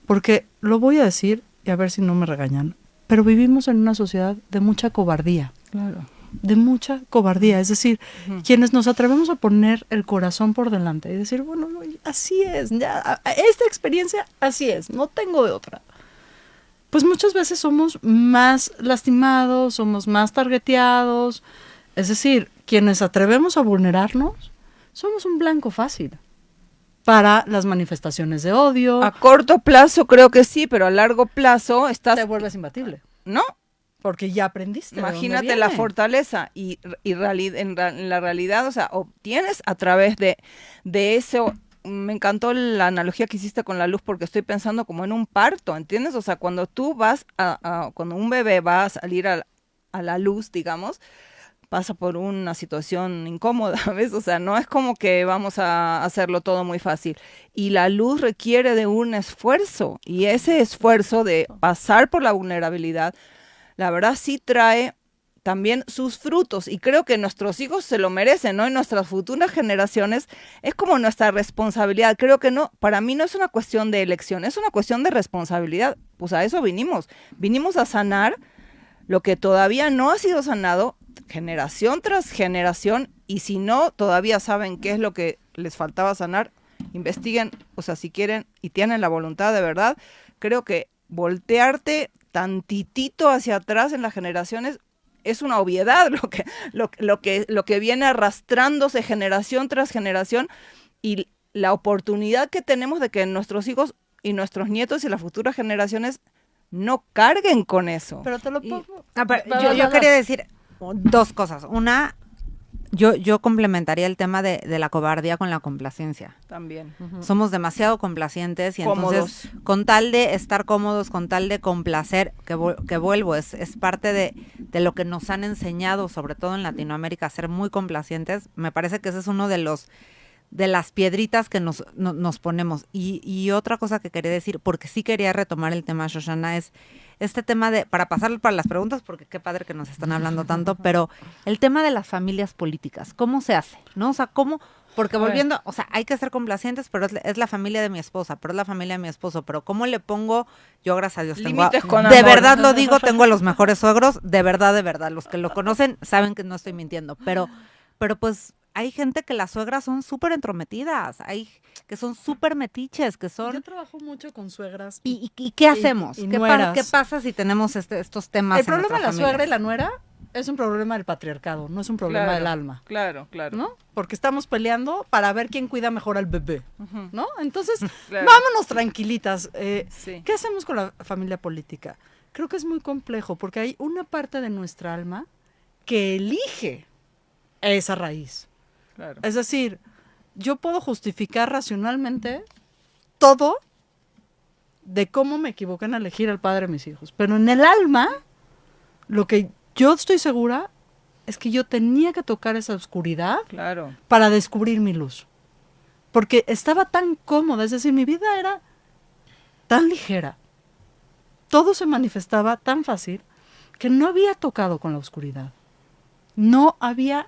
Porque lo voy a decir, y a ver si no me regañan, pero vivimos en una sociedad de mucha cobardía. claro. De mucha cobardía. Es decir, quienes nos atrevemos a poner el corazón por delante y decir, bueno, así es, ya, esta experiencia así es, no tengo de otra. Pues muchas veces somos más lastimados, somos más targeteados. Es decir, quienes atrevemos a vulnerarnos, somos un blanco fácil para las manifestaciones de odio. A corto plazo creo que sí, pero a largo plazo estás... Te vuelves imbatible, ¿no? porque ya aprendiste. Imagínate la fortaleza y en la realidad, o sea, obtienes a través de eso. Me encantó la analogía que hiciste con la luz porque estoy pensando como en un parto, ¿entiendes? O sea, cuando tú vas cuando un bebé va a salir a la luz, digamos, pasa por una situación incómoda, ¿ves? O sea, no es como que vamos a hacerlo todo muy fácil. Y la luz requiere de un esfuerzo, y ese esfuerzo de pasar por la vulnerabilidad, la verdad sí trae también sus frutos, y creo que nuestros hijos se lo merecen, ¿no? Y nuestras futuras generaciones es como nuestra responsabilidad. Creo que no, para mí no es una cuestión de elección, es una cuestión de responsabilidad. Pues a eso vinimos a sanar lo que todavía no ha sido sanado, generación tras generación, y si no todavía saben qué es lo que les faltaba sanar, investiguen, o sea, si quieren y tienen la voluntad de verdad, creo que voltearte tantitito hacia atrás en las generaciones es una obviedad, lo que viene arrastrándose generación tras generación, y la oportunidad que tenemos de que nuestros hijos y nuestros nietos y las futuras generaciones no carguen con eso. Pero te lo Y- pongo. Yo quería decir dos cosas. Una, yo complementaría el tema de la cobardía con la complacencia. También. Somos demasiado complacientes y Cómodos. entonces con tal de estar cómodos, con tal de complacer, que vuelvo, es parte de lo que nos han enseñado, sobre todo en Latinoamérica, a ser muy complacientes. Me parece que ese es uno de las piedritas que nos ponemos. Y otra cosa que quería decir, porque sí quería retomar el tema, Shoshana, es este tema para pasar para las preguntas, porque qué padre que nos están hablando tanto, pero el tema de las familias políticas, ¿cómo se hace? ¿No? O sea, ¿cómo? Porque volviendo, o sea, hay que ser complacientes, pero es la familia de mi esposa, pero es la familia de mi esposo, pero ¿cómo le pongo? Yo, gracias a Dios, Límites con de amor. verdad lo digo, tengo a los mejores suegros, de verdad, los que lo conocen saben que no estoy mintiendo, pero pues hay gente que las suegras son súper entrometidas, hay que son súper metiches, que son... Yo trabajo mucho con suegras. ¿Y qué hacemos? y ¿Qué nueras. pasa si tenemos estos temas El problema de la familia? suegra y la nuera es un problema del patriarcado, no es un problema Claro, del alma. Claro, claro. ¿No? Porque estamos peleando para ver quién cuida mejor al bebé, Ujú. ¿no? Entonces, Claro. vámonos tranquilitas. Sí. ¿Qué hacemos con la familia política? Creo que es muy complejo porque hay una parte de nuestra alma que elige esa raíz. Claro. Es decir, yo puedo justificar racionalmente todo de cómo me equivoqué en elegir al padre de mis hijos. Pero en el alma, lo que yo estoy segura es que yo tenía que tocar esa oscuridad Claro. para descubrir mi luz. Porque estaba tan cómoda, es decir, mi vida era tan ligera. Todo se manifestaba tan fácil que no había tocado con la oscuridad. No había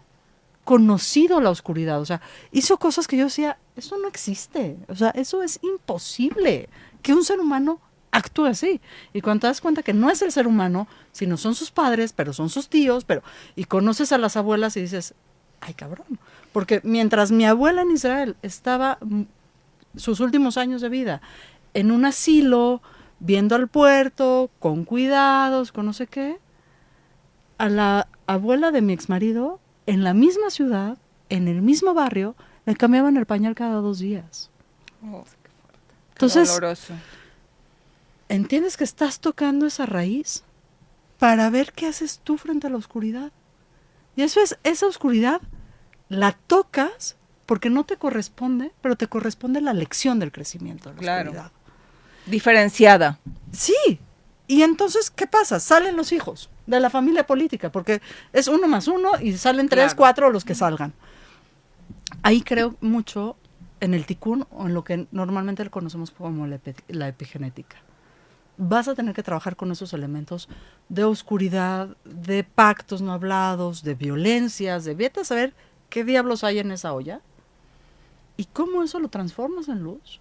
conocido la oscuridad. O sea, hizo cosas que yo decía, eso no existe. O sea, eso es imposible que un ser humano actúe así. Y cuando te das cuenta que no es el ser humano, sino son sus padres, pero son sus tíos, y conoces a las abuelas y dices, ay cabrón. Porque mientras mi abuela en Israel estaba sus últimos años de vida en un asilo, viendo al puerto, con cuidados, con no sé qué, a la abuela de mi exmarido, en la misma ciudad, en el mismo barrio, le cambiaban el pañal cada 2 días. Oh, Entonces, doloroso. ¿entiendes que estás tocando esa raíz para ver qué haces tú frente a la oscuridad? Y eso es, esa oscuridad la tocas porque no te corresponde, pero te corresponde la lección del crecimiento de la Claro. oscuridad. Diferenciada. Sí. Y entonces, ¿qué pasa? Salen los hijos de la familia política, porque es 1 más 1 y salen 3, Claro. 4 los que salgan. Ahí creo mucho en el tikkun o en lo que normalmente le conocemos como la epigenética. Vas a tener que trabajar con esos elementos de oscuridad, de pactos no hablados, de violencias, de vete a saber qué diablos hay en esa olla y cómo eso lo transformas en luz,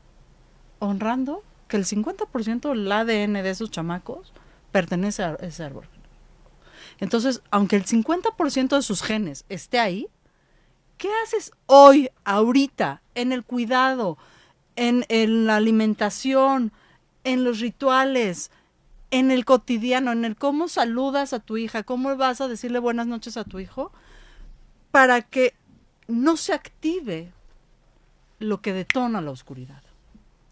honrando que el 50% del ADN de esos chamacos pertenece a ese árbol. Entonces, aunque el 50% de sus genes esté ahí, ¿qué haces hoy, ahorita, en el cuidado, en la alimentación, en los rituales, en el cotidiano, en el cómo saludas a tu hija, cómo vas a decirle buenas noches a tu hijo, para que no se active lo que detona la oscuridad?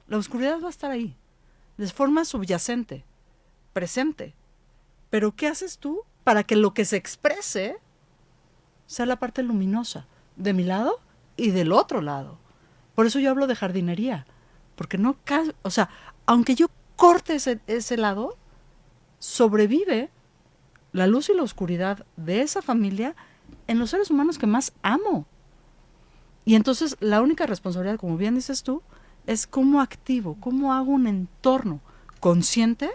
La oscuridad va a estar ahí, de forma subyacente, presente. Pero ¿qué haces tú para que lo que se exprese sea la parte luminosa, de mi lado y del otro lado? Por eso yo hablo de jardinería, porque no, o sea, aunque yo corte ese lado, sobrevive la luz y la oscuridad de esa familia en los seres humanos que más amo. Y entonces la única responsabilidad, como bien dices tú, es cómo activo, cómo hago un entorno consciente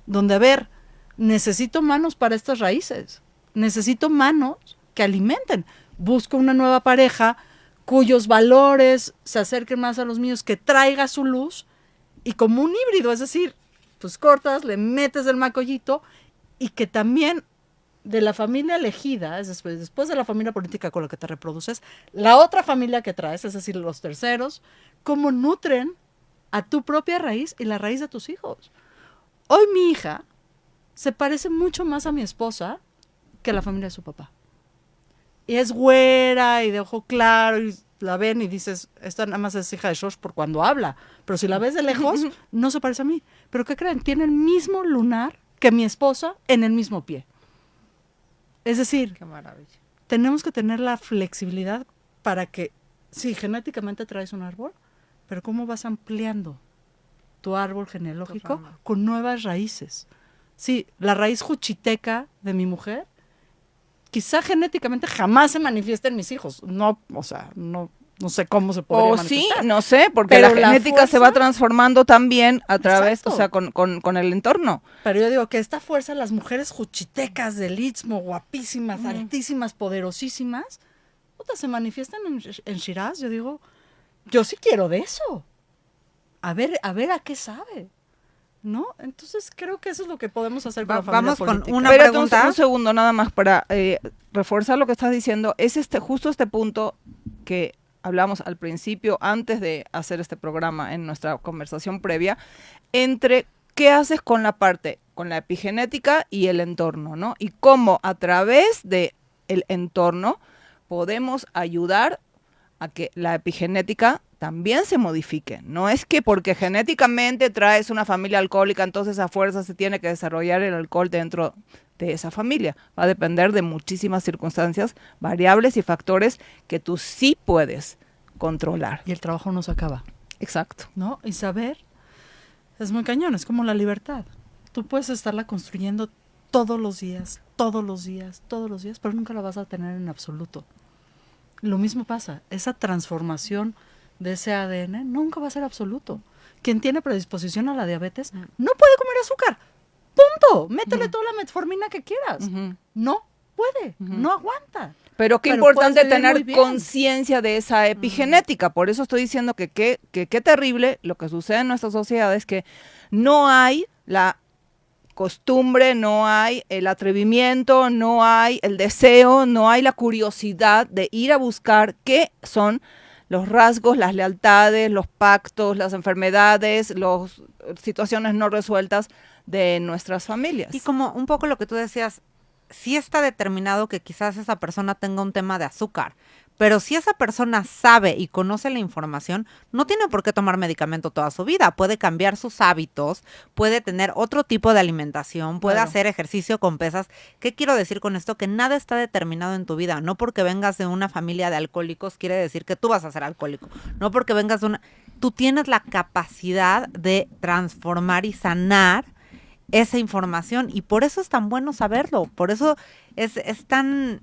donde, a ver, necesito manos para estas raíces, necesito manos que alimenten. Busco una nueva pareja cuyos valores se acerquen más a los míos, que traiga su luz, y como un híbrido, es decir, pues cortas, le metes el macollito, y que también de la familia elegida, es después de la familia política con la que te reproduces, la otra familia que traes, es decir, los terceros, cómo nutren a tu propia raíz y la raíz de tus hijos. Hoy mi hija se parece mucho más a mi esposa que a la familia de su papá. Y es güera y de ojo claro y la ven y dices, esta nada más es hija de Shosh por cuando habla, pero si la ves de lejos, no se parece a mí. ¿Pero qué creen? Tiene el mismo lunar que mi esposa en el mismo pie. Es decir, Qué maravilla. tenemos que tener la flexibilidad para que, sí, genéticamente traes un árbol, pero ¿cómo vas ampliando tu árbol genealógico Totalmente. con nuevas raíces? Sí, la raíz juchiteca de mi mujer, quizá genéticamente jamás se manifiesta en mis hijos. No, o sea, no sé cómo se podría O sí, manifestar. no sé, porque Pero la la genética se va fuerza- transformando también a través, Exacto. o sea, con el entorno. Pero yo digo que esta fuerza, las mujeres juchitecas del Istmo, guapísimas, altísimas, poderosísimas, puta, se manifiestan en Shiraz. Yo digo, yo sí quiero de eso. A ver a qué sabe, ¿no? Entonces creo que eso es lo que podemos hacer con la familia Vamos con política. una Espérate pregunta. un segundo nada más para reforzar lo que estás diciendo. Es justo este punto que hablamos al principio, antes de hacer este programa, en nuestra conversación previa, entre qué haces con la parte, con la epigenética y el entorno, ¿no? Y cómo a través de el entorno podemos ayudar a que la epigenética también se modifique. No es que porque genéticamente traes una familia alcohólica, entonces a fuerza se tiene que desarrollar el alcohol dentro de esa familia. Va a depender de muchísimas circunstancias, variables y factores que tú sí puedes controlar. Y el trabajo no se acaba, Exacto. ¿no? Y saber es muy cañón, es como la libertad. Tú puedes estarla construyendo todos los días, pero nunca la vas a tener en absoluto. Lo mismo pasa, esa transformación de ese ADN nunca va a ser absoluto. Quien tiene predisposición a la diabetes no puede comer azúcar. Punto. Métele toda la metformina que quieras. No puede, no aguanta. Pero qué Pero importante puedes vivir muy tener bien. conciencia de esa epigenética. Por eso estoy diciendo que qué terrible lo que sucede en nuestra sociedad es que no hay la costumbre, no hay el atrevimiento, no hay el deseo, no hay la curiosidad de ir a buscar qué son los rasgos, las lealtades, los pactos, las enfermedades, las situaciones no resueltas de nuestras familias. Y como un poco lo que tú decías, sí está determinado que quizás esa persona tenga un tema de azúcar, pero si esa persona sabe y conoce la información, no tiene por qué tomar medicamento toda su vida. Puede cambiar sus hábitos, puede tener otro tipo de alimentación, puede Claro. hacer ejercicio con pesas. ¿Qué quiero decir con esto? Que nada está determinado en tu vida. No porque vengas de una familia de alcohólicos quiere decir que tú vas a ser alcohólico. No porque vengas de una... Tú tienes la capacidad de transformar y sanar esa información y por eso es tan bueno saberlo, por eso es tan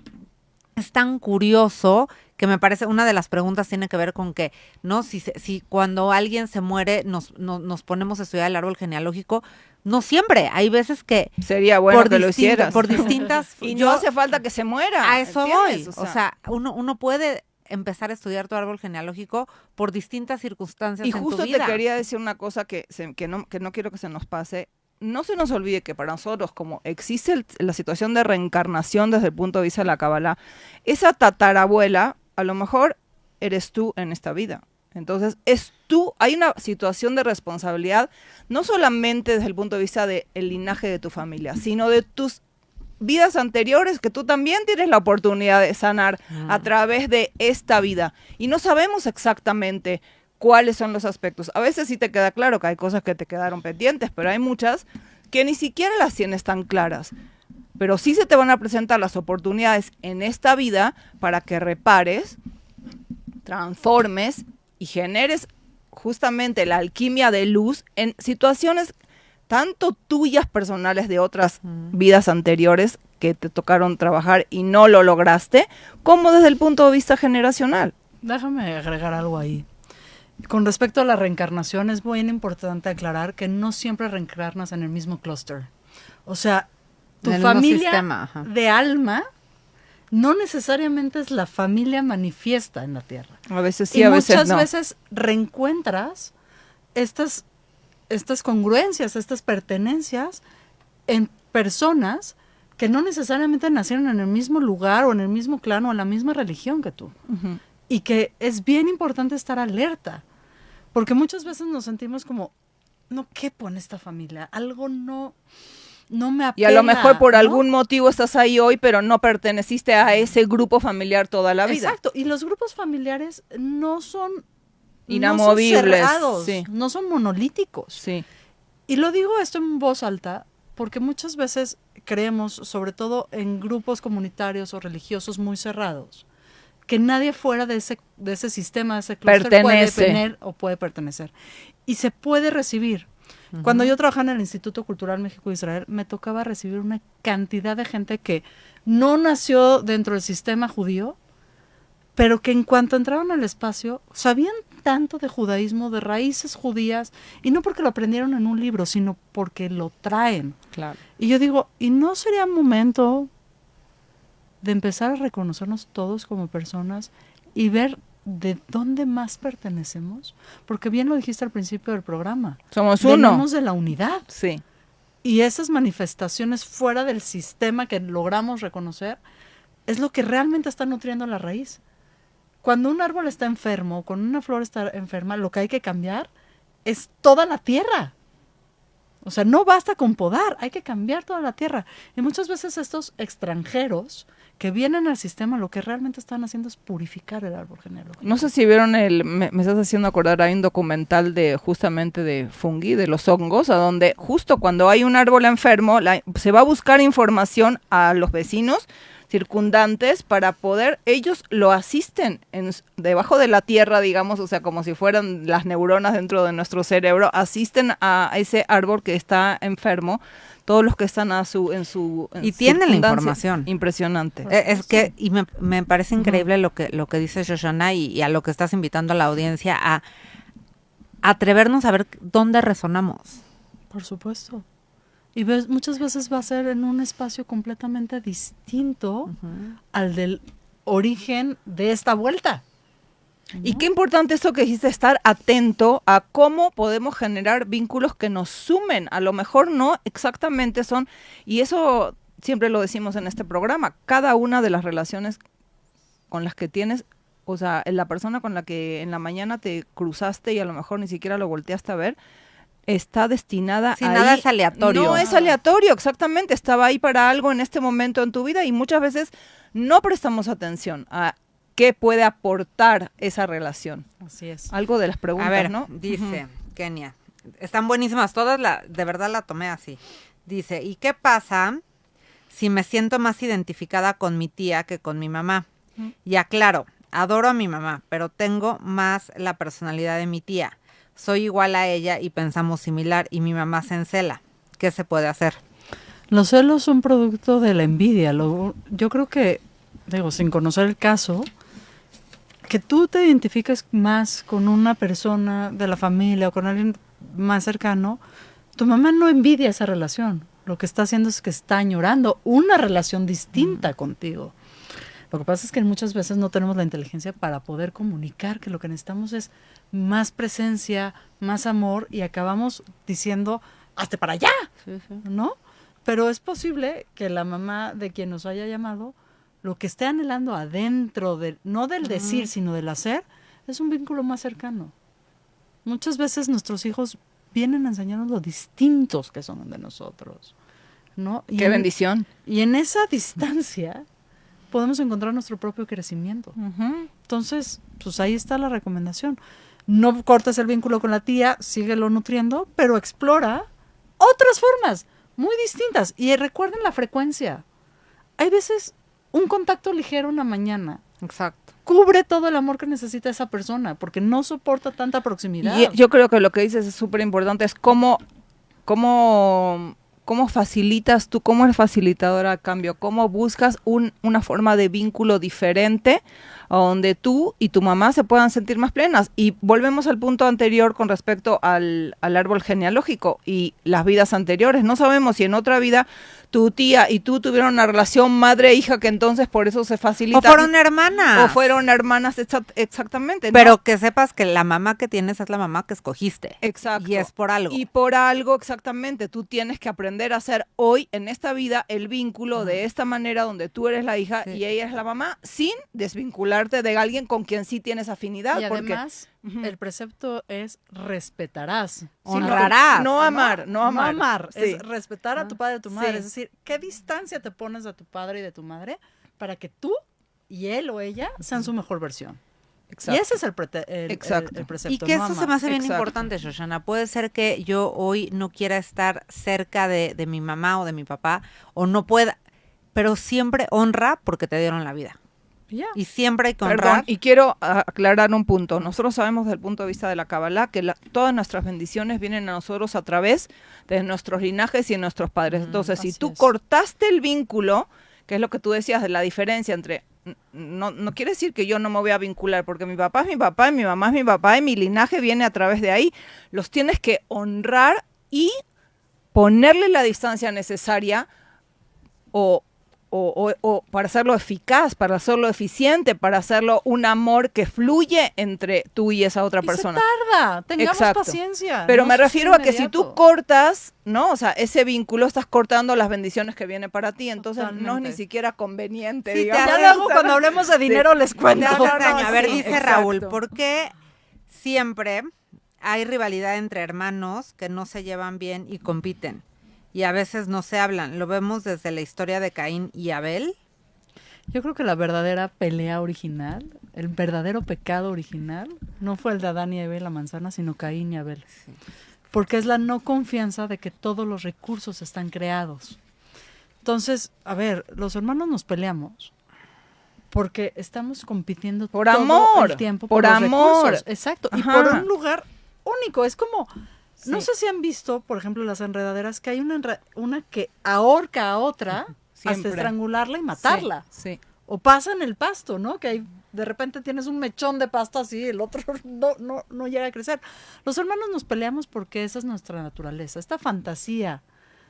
curioso que me parece, una de las preguntas tiene que ver con que, ¿no? Si cuando alguien se muere nos ponemos a estudiar el árbol genealógico, no siempre, hay veces que Sería bueno que lo hicieras. por distintas... Y yo no hace falta que se muera. a eso ¿entiendes? voy, o sea, uno puede empezar a estudiar tu árbol genealógico por distintas circunstancias y en tu justo vida. te quería decir una cosa que no quiero que se nos pase. No se nos olvide que para nosotros, como existe la situación de reencarnación desde el punto de vista de la Kabbalah, esa tatarabuela, a lo mejor eres tú en esta vida. Entonces, hay una situación de responsabilidad, no solamente desde el punto de vista del linaje de tu familia, sino de tus vidas anteriores, que tú también tienes la oportunidad de sanar a través de esta vida. Y no sabemos exactamente cuáles son los aspectos. A veces sí te queda claro que hay cosas que te quedaron pendientes, pero hay muchas que ni siquiera las tienes tan claras. Pero sí se te van a presentar las oportunidades en esta vida para que repares, transformes y generes justamente la alquimia de luz en situaciones tanto tuyas personales de otras vidas anteriores que te tocaron trabajar y no lo lograste, como desde el punto de vista generacional. Déjame agregar algo ahí. Con respecto a la reencarnación, es muy importante aclarar que no siempre reencarnas en el mismo clúster. O sea, tu En el mismo familia sistema, ajá. de alma no necesariamente es la familia manifiesta en la Tierra. A veces sí, Y a veces muchas no. veces reencuentras estas congruencias, estas pertenencias en personas que no necesariamente nacieron en el mismo lugar o en el mismo clan o en la misma religión que tú. Ujú. Y que es bien importante estar alerta, porque muchas veces nos sentimos como, no quepo en esta familia, algo no no me Y a lo apela, mejor por ¿no? algún motivo estás ahí hoy, pero no perteneciste a ese grupo familiar toda la vida. Exacto, y los grupos familiares no son Inamovibles, cerrados, sí. no son monolíticos. Sí. Y lo digo esto en voz alta porque muchas veces creemos, sobre todo en grupos comunitarios o religiosos muy cerrados, que nadie fuera de ese sistema, de ese clúster puede Pertenece. tener o puede pertenecer. Y se puede recibir. Cuando yo trabajaba en el Instituto Cultural México-Israel, me tocaba recibir una cantidad de gente que no nació dentro del sistema judío, pero que en cuanto entraron al espacio sabían tanto de judaísmo, de raíces judías, y no porque lo aprendieron en un libro, sino porque lo traen. Claro. Y yo digo, ¿y no sería momento de empezar a reconocernos todos como personas y ver de dónde más pertenecemos? Porque bien lo dijiste al principio del programa. Somos uno. Venimos de la unidad. Sí. Y esas manifestaciones fuera del sistema que logramos reconocer es lo que realmente está nutriendo la raíz. Cuando un árbol está enfermo, cuando una flor está enferma, lo que hay que cambiar es toda la tierra. O sea, no basta con podar, hay que cambiar toda la tierra. Y muchas veces estos extranjeros que vienen al sistema lo que realmente están haciendo es purificar el árbol genealógico. No sé si vieron me estás haciendo acordar, hay un documental de justamente de fungi, de los hongos, a donde justo cuando hay un árbol enfermo, se va a buscar información a los vecinos circundantes para poder, ellos lo asisten debajo de la tierra, digamos, o sea, como si fueran las neuronas dentro de nuestro cerebro, asisten a ese árbol que está enfermo, todos los que están en y tienen la circundancia. información. Impresionante. Es que, y me parece increíble lo que dice Shoshana y a lo que estás invitando a la audiencia a atrevernos a ver dónde resonamos. Por supuesto. Y muchas veces va a ser en un espacio completamente distinto al del origen de esta vuelta. Y qué importante esto que dijiste, estar atento a cómo podemos generar vínculos que nos sumen. A lo mejor no exactamente son, y eso siempre lo decimos en este programa, cada una de las relaciones con las que tienes, o sea, la persona con la que en la mañana te cruzaste y a lo mejor ni siquiera lo volteaste a ver, está destinada Sí, ahí. nada es aleatorio. No es aleatorio, exactamente, estaba ahí para algo en este momento en tu vida y muchas veces no prestamos atención a qué puede aportar esa relación. Así es. Algo de las preguntas, A ver, ¿no? dice Kenia, están buenísimas todas, de verdad la tomé así. Dice, ¿y qué pasa si me siento más identificada con mi tía que con mi mamá? Y aclaro, adoro a mi mamá, pero tengo más la personalidad de mi tía. Soy igual a ella y pensamos similar y mi mamá se encela. ¿Qué se puede hacer? Los celos son producto de la envidia. Yo creo que, digo, sin conocer el caso, que tú te identifiques más con una persona de la familia o con alguien más cercano, tu mamá no envidia esa relación. Lo que está haciendo es que está añorando una relación distinta contigo. Lo que pasa es que muchas veces no tenemos la inteligencia para poder comunicar que lo que necesitamos es más presencia, más amor y acabamos diciendo, ¡hazte para allá! ¿No? Pero es posible que la mamá de quien nos haya llamado, lo que esté anhelando adentro, no del decir, sino del hacer, es un vínculo más cercano. Muchas veces nuestros hijos vienen a enseñarnos lo distintos que son de nosotros, ¿no? Qué bendición. Y en esa distancia podemos encontrar nuestro propio crecimiento. Entonces, pues ahí está la recomendación. No cortes el vínculo con la tía, síguelo nutriendo, pero explora otras formas muy distintas. Y recuerden la frecuencia. Hay veces un contacto ligero una mañana Exacto. cubre todo el amor que necesita esa persona, porque no soporta tanta proximidad. Y yo creo que lo que dices es súper importante, es cómo facilitas tú, cómo eres facilitadora a cambio, cómo buscas una forma de vínculo diferente a donde tú y tu mamá se puedan sentir más plenas. Y volvemos al punto anterior con respecto al árbol genealógico y las vidas anteriores. No sabemos si en otra vida tu tía y tú tuvieron una relación madre-hija que entonces por eso se facilita. O fueron hermanas. O fueron hermanas, exactamente. ¿no? Pero que sepas que la mamá que tienes es la mamá que escogiste. Exacto. Y es por algo. Y por algo, exactamente. Tú tienes que aprender a hacer hoy, en esta vida, el vínculo de esta manera donde tú eres la hija y ella es la mamá, sin desvincularte distanciarte de alguien con quien sí tienes afinidad. Y porque además, el precepto es respetarás. Honrarás. No amar, no amar. No amar, Sí. es respetar a tu padre y a tu madre. Sí. Es decir, ¿qué distancia te pones a tu padre y de tu madre para que tú y él o ella sean su mejor versión? Exacto. Y ese es el Exacto. precepto. Y que no eso se amar. me hace bien Exacto. importante, Shoshana. Puede ser que yo hoy no quiera estar cerca de mi mamá o de mi papá, o no pueda, pero siempre honra porque te dieron la vida. Y ya. Y siempre hay que Perdón, honrar. y quiero aclarar un punto. Nosotros sabemos desde el punto de vista de la Kabbalah que todas nuestras bendiciones vienen a nosotros a través de nuestros linajes y de nuestros padres. Entonces, si así tú es. cortaste el vínculo, que es lo que tú decías de la diferencia entre... No quiere decir que yo no me voy a vincular, porque mi papá es mi papá y mi mamá es mi papá y mi linaje viene a través de ahí. Los tienes que honrar y ponerle la distancia necesaria o para hacerlo eficaz, para hacerlo eficiente, para hacerlo un amor que fluye entre tú y esa otra Y persona. se tarda, tengamos Exacto. paciencia. Pero no me sucede refiero a que si tú inmediato. cortas, ¿no? O sea, ese vínculo, estás cortando las bendiciones que vienen para ti, entonces no es Totalmente. ni siquiera conveniente, Sí, digamos. Ya luego cuando hablemos de dinero les cuento. Te hace daño. A ver, sí, dice exacto. Raúl, ¿por qué siempre hay rivalidad entre hermanos que no se llevan bien y compiten? Y a veces no se hablan. Lo vemos desde la historia de Caín y Abel. Yo creo que la verdadera pelea original, el verdadero pecado original, no fue el de Adán y Eva y la manzana, sino Caín y Abel. Porque es la no confianza de que todos los recursos están creados. Entonces, a ver, los hermanos nos peleamos porque estamos compitiendo Por todo amor, el tiempo por los amor. recursos. Exacto, y Ajá. por un lugar único. Es como, no Sí. sé si han visto, por ejemplo, las enredaderas, que hay una que ahorca a otra hasta Siempre. estrangularla y matarla. Sí. O pasa en el pasto, ¿no? Que hay, de repente tienes un mechón de pasto así, el otro no llega a crecer. Los hermanos nos peleamos porque esa es nuestra naturaleza. Esta fantasía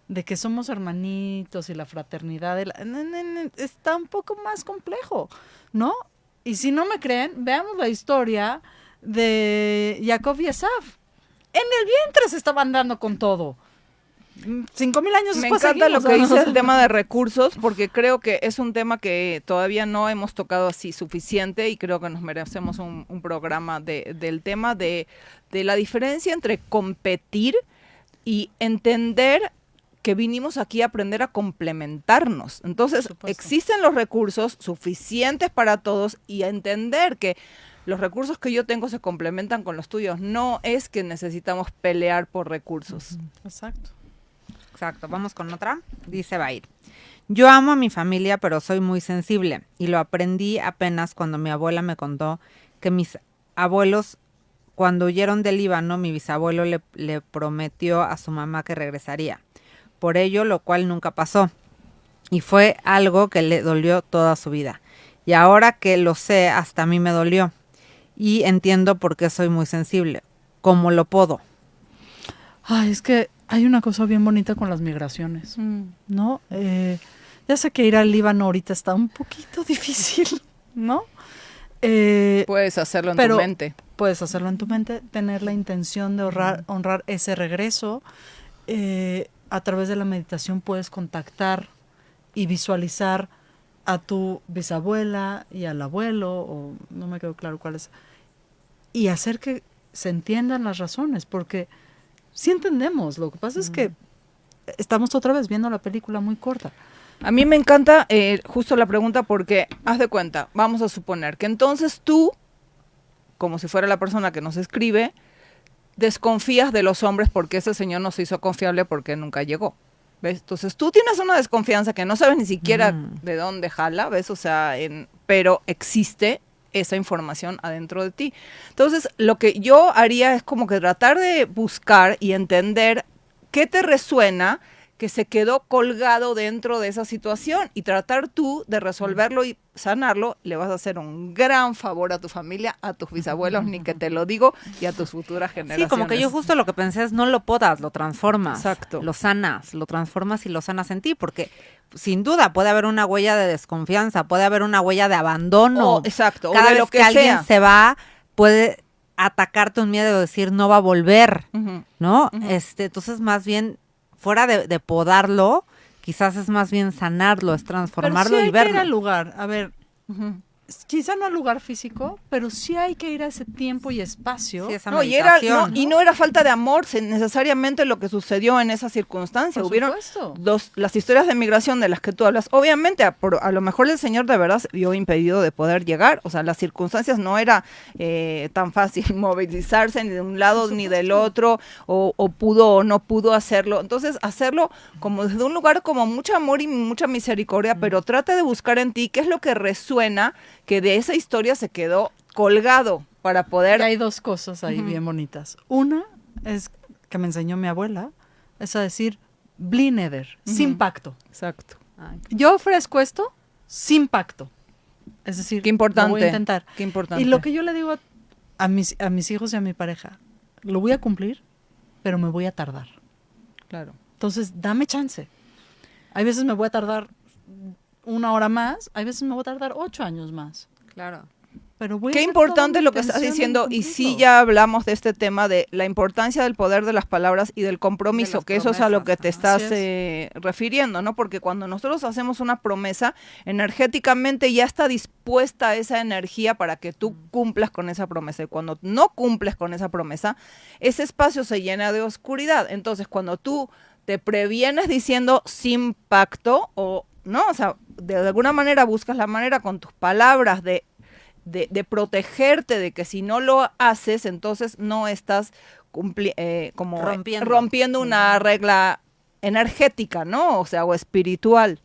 de que somos hermanitos y la fraternidad está un poco más complejo, ¿no? Y si no me creen, veamos la historia de Jacob y Esaf. En el vientre se estaban dando con todo. 5,000 años Me después encanta lo seguimos, que ¿no? dice el tema de recursos, porque creo que es un tema que todavía no hemos tocado así suficiente y creo que nos merecemos un programa del tema de la diferencia entre competir y entender que vinimos aquí a aprender a complementarnos. Entonces, Por supuesto. existen los recursos suficientes para todos y a entender que los recursos que yo tengo se complementan con los tuyos. No es que necesitamos pelear por recursos. Exacto. Exacto, vamos con otra. Dice Bair. Yo amo a mi familia, pero soy muy sensible. Y lo aprendí apenas cuando mi abuela me contó que mis abuelos, cuando huyeron del Líbano, mi bisabuelo le prometió a su mamá que regresaría. Por ello, lo cual nunca pasó. Y fue algo que le dolió toda su vida. Y ahora que lo sé, hasta a mí me dolió. Y entiendo por qué soy muy sensible. ¿Cómo lo puedo? Ay, es que hay una cosa bien bonita con las migraciones, ¿no? Ya sé que ir al Líbano ahorita está un poquito difícil, ¿no? Puedes hacerlo en pero- tu mente. Puedes hacerlo en tu mente, tener la intención de honrar ese regreso. A través de la meditación puedes contactar y visualizar a tu bisabuela y al abuelo, o no me quedó claro cuál es, y hacer que se entiendan las razones, porque sí entendemos. Lo que pasa es que estamos otra vez viendo la película muy corta. A mí me encanta justo la pregunta porque, haz de cuenta, vamos a suponer que entonces tú, como si fuera la persona que nos escribe, desconfías de los hombres porque ese señor no se hizo confiable porque nunca llegó. ¿Ves? Entonces tú tienes una desconfianza que no sabes ni siquiera de dónde jala, ¿ves? O sea, pero existe esa información adentro de ti. Entonces, lo que yo haría es como que tratar de buscar y entender qué te resuena que se quedó colgado dentro de esa situación y tratar tú de resolverlo y sanarlo. Le vas a hacer un gran favor a tu familia, a tus bisabuelos, ni que te lo digo, y a tus futuras generaciones. Sí, como que yo justo lo que pensé es no lo podas, lo transformas. Exacto. Lo sanas, lo transformas y lo sanas en ti, porque sin duda puede haber una huella de desconfianza, puede haber una huella de abandono. Exacto, o Cada de vez lo que que alguien sea. se va, puede atacarte un miedo de decir no va a volver, Ujú. ¿no? Ujú. Entonces más bien, fuera de podarlo, quizás es más bien sanarlo, es Pero transformarlo sí hay y que ir al verlo. lugar. A ver, Ujú. quizá no al lugar físico, pero sí hay que ir a ese tiempo y espacio. Sí, esa No, meditación, y no era falta de amor necesariamente lo que sucedió en esa circunstancia. Por Hubieron supuesto. las historias de migración de las que tú hablas. Obviamente, a lo mejor el señor de verdad se vio impedido de poder llegar. O sea, las circunstancias no era tan fácil movilizarse ni de un lado ni del otro, o pudo o no pudo hacerlo. Entonces, hacerlo como desde un lugar como mucho amor y mucha misericordia, pero trata de buscar en ti qué es lo que resuena, que de esa historia se quedó colgado para poder... Y hay dos cosas ahí bien bonitas. Una es que me enseñó mi abuela, es a decir, blineder, sin pacto. Exacto. Yo ofrezco esto sin pacto. Es decir, Qué importante. lo voy a intentar. Qué importante. Y lo que yo le digo a mis hijos y a mi pareja, lo voy a cumplir, pero me voy a tardar. Claro. Entonces, dame chance. Hay veces me voy a tardar 1 hora más, hay veces me voy a tardar 8 años más. claro. Pero voy a Qué hacer importante toda mi lo que estás intención en diciendo, y sí cumplirlo. ya hablamos de este tema de la importancia del poder de las palabras y del compromiso, De las que eso es a lo que te promesas, estás Así refiriendo, ¿no? Porque cuando nosotros hacemos una promesa, energéticamente ya está dispuesta esa energía para que tú cumplas con esa promesa, y cuando no cumples con esa promesa, ese espacio se llena de oscuridad. Entonces, cuando tú te previenes diciendo sin pacto, o no, o sea, de alguna manera buscas la manera con tus palabras de protegerte de que si no lo haces, entonces no estás como rompiendo una regla energética, ¿no? O sea, o espiritual.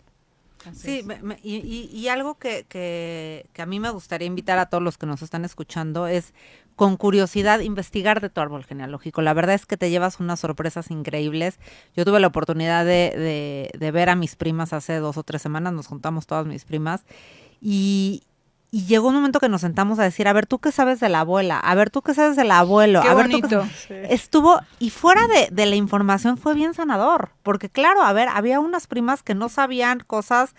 Sí, y algo que a mí me gustaría invitar a todos los que nos están escuchando es, con curiosidad, investigar de tu árbol genealógico. La verdad es que te llevas unas sorpresas increíbles. Yo tuve la oportunidad de ver a mis primas hace 2 o 3 semanas, nos juntamos todas mis primas, y llegó un momento que nos sentamos a decir, a ver, ¿tú qué sabes de la abuela? A ver, ¿tú qué sabes del abuelo? Qué A ver, ¿tú bonito. estuvo, y fuera de la información fue bien sanador, porque claro, a ver, había unas primas que no sabían cosas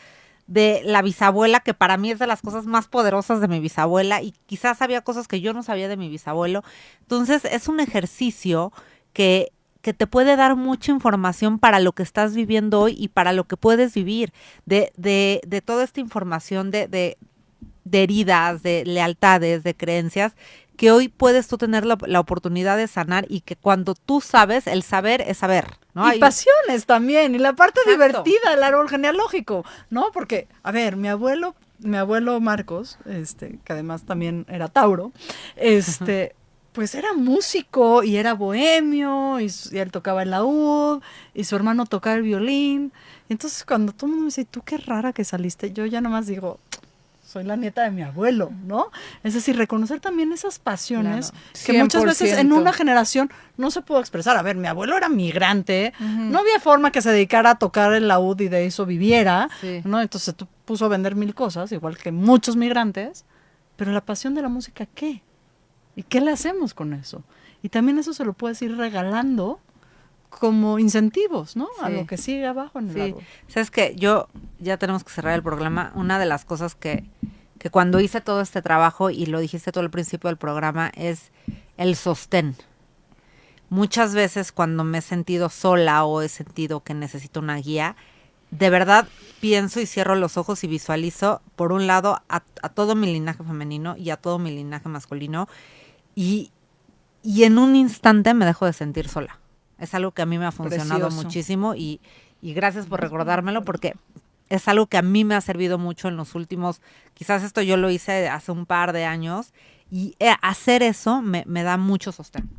de la bisabuela, que para mí es de las cosas más poderosas de mi bisabuela, y quizás había cosas que yo no sabía de mi bisabuelo. Entonces, es un ejercicio que te puede dar mucha información para lo que estás viviendo hoy y para lo que puedes vivir, de toda esta información de heridas, de lealtades, de creencias, que hoy puedes tú tener la oportunidad de sanar, y que cuando tú sabes, el saber es saber, ¿no? Y pasiones también, y la parte Exacto. divertida del árbol genealógico, ¿no? Porque, a ver, mi abuelo Marcos, que además también era Tauro, pues era músico y era bohemio, y él tocaba el laúd, y su hermano tocaba el violín. Y entonces cuando todo el mundo me dice, tú qué rara que saliste, yo ya nomás digo, soy la nieta de mi abuelo, ¿no? Es decir, reconocer también esas pasiones que muchas veces en 100%. una generación no se pudo expresar. A ver, mi abuelo era migrante, no había forma que se dedicara a tocar el laúd y de eso viviera, Sí. ¿no? Entonces se puso a vender 1000 cosas, igual que muchos migrantes, pero la pasión de la música, ¿qué? ¿Y qué le hacemos con eso? Y también eso se lo puedes ir regalando como incentivos, ¿no? A Sí. lo que sigue abajo en el Sí, árbol. sabes que yo, ya tenemos que cerrar el programa, una de las cosas que cuando hice todo este trabajo, y lo dijiste tú al principio del programa, es el sostén. Muchas veces cuando me he sentido sola o he sentido que necesito una guía, de verdad pienso y cierro los ojos y visualizo, por un lado, a todo mi linaje femenino y a todo mi linaje masculino, y en un instante me dejo de sentir sola. Es algo que a mí me ha funcionado Precioso. muchísimo, y gracias por recordármelo, porque es algo que a mí me ha servido mucho en los últimos, quizás esto yo lo hice hace un par de años, y hacer eso me da mucho sostén.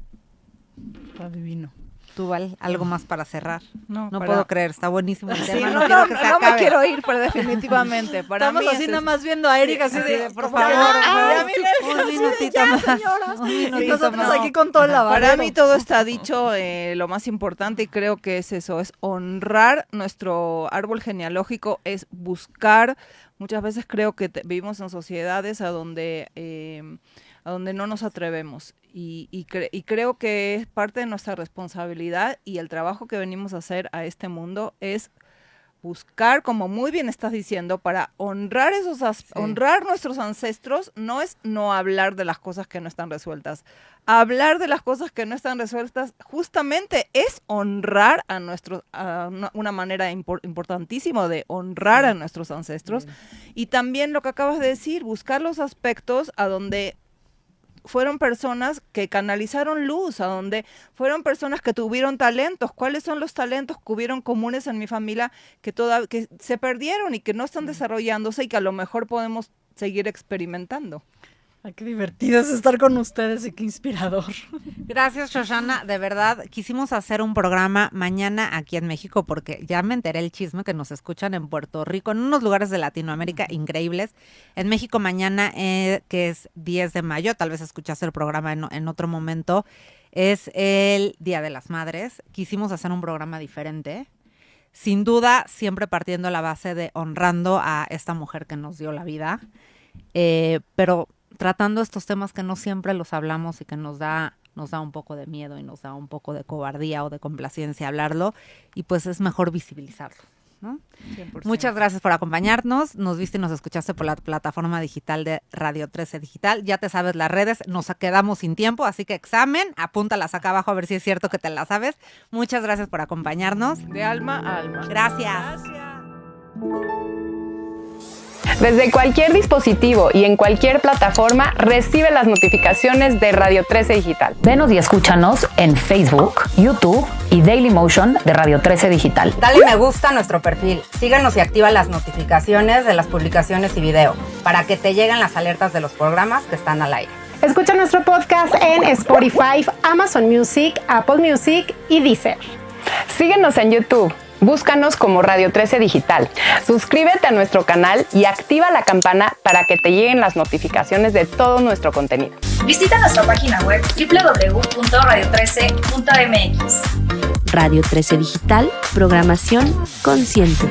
Está divino. Tú, Val, algo más para cerrar. No, No para- puedo creer, está buenísimo el Sí, tema, no, quiero no, que se no me acabe. quiero ir, pero definitivamente. Para Estamos mí así ese nada es- más viendo a Erika, así Así de, de, por favor, favor, un minutito más. Un Y minutito nosotros más. aquí con todo el lavadero. Para mí todo está dicho, lo más importante, y creo que es eso, es honrar nuestro árbol genealógico, es buscar. Muchas veces creo que vivimos en sociedades a donde no nos atrevemos, y creo que es parte de nuestra responsabilidad, y el trabajo que venimos a hacer a este mundo es buscar, como muy bien estás diciendo, para honrar honrar nuestros ancestros, no es no hablar de las cosas que no están resueltas. Hablar de las cosas que no están resueltas justamente es honrar a una manera importantísima de honrar a nuestros ancestros. Bien. Y también lo que acabas de decir, buscar los aspectos a donde fueron personas que canalizaron luz, a donde fueron personas que tuvieron talentos. ¿Cuáles son los talentos que hubieron comunes en mi familia que se perdieron y que no están desarrollándose y que a lo mejor podemos seguir experimentando? Ay, qué divertido es estar con ustedes y qué inspirador. Gracias, Shoshana. De verdad, quisimos hacer un programa mañana aquí en México porque ya me enteré el chisme que nos escuchan en Puerto Rico, en unos lugares de Latinoamérica increíbles. En México mañana, que es 10 de mayo, tal vez escuchaste el programa en otro momento, es el Día de las Madres. Quisimos hacer un programa diferente. Sin duda, siempre partiendo la base de honrando a esta mujer que nos dio la vida, pero tratando estos temas que no siempre los hablamos y que nos da un poco de miedo y nos da un poco de cobardía o de complacencia hablarlo, y pues es mejor visibilizarlo, ¿no? 100%. Muchas gracias por acompañarnos. Nos viste y nos escuchaste por la plataforma digital de Radio 13 Digital. Ya te sabes las redes, nos quedamos sin tiempo, así que examen, apúntalas acá abajo a ver si es cierto que te las sabes. Muchas gracias por acompañarnos. De alma a alma. Gracias. Desde cualquier dispositivo y en cualquier plataforma, recibe las notificaciones de Radio 13 Digital. Venos y escúchanos en Facebook, YouTube y Dailymotion de Radio 13 Digital. Dale me gusta a nuestro perfil, síguenos y activa las notificaciones de las publicaciones y video para que te lleguen las alertas de los programas que están al aire. Escucha nuestro podcast en Spotify, Amazon Music, Apple Music y Deezer. Síguenos en YouTube. Búscanos como Radio 13 Digital. Suscríbete a nuestro canal y activa la campana para que te lleguen las notificaciones de todo nuestro contenido. Visita nuestra página web www.radio13.mx. Radio 13 Digital, programación consciente.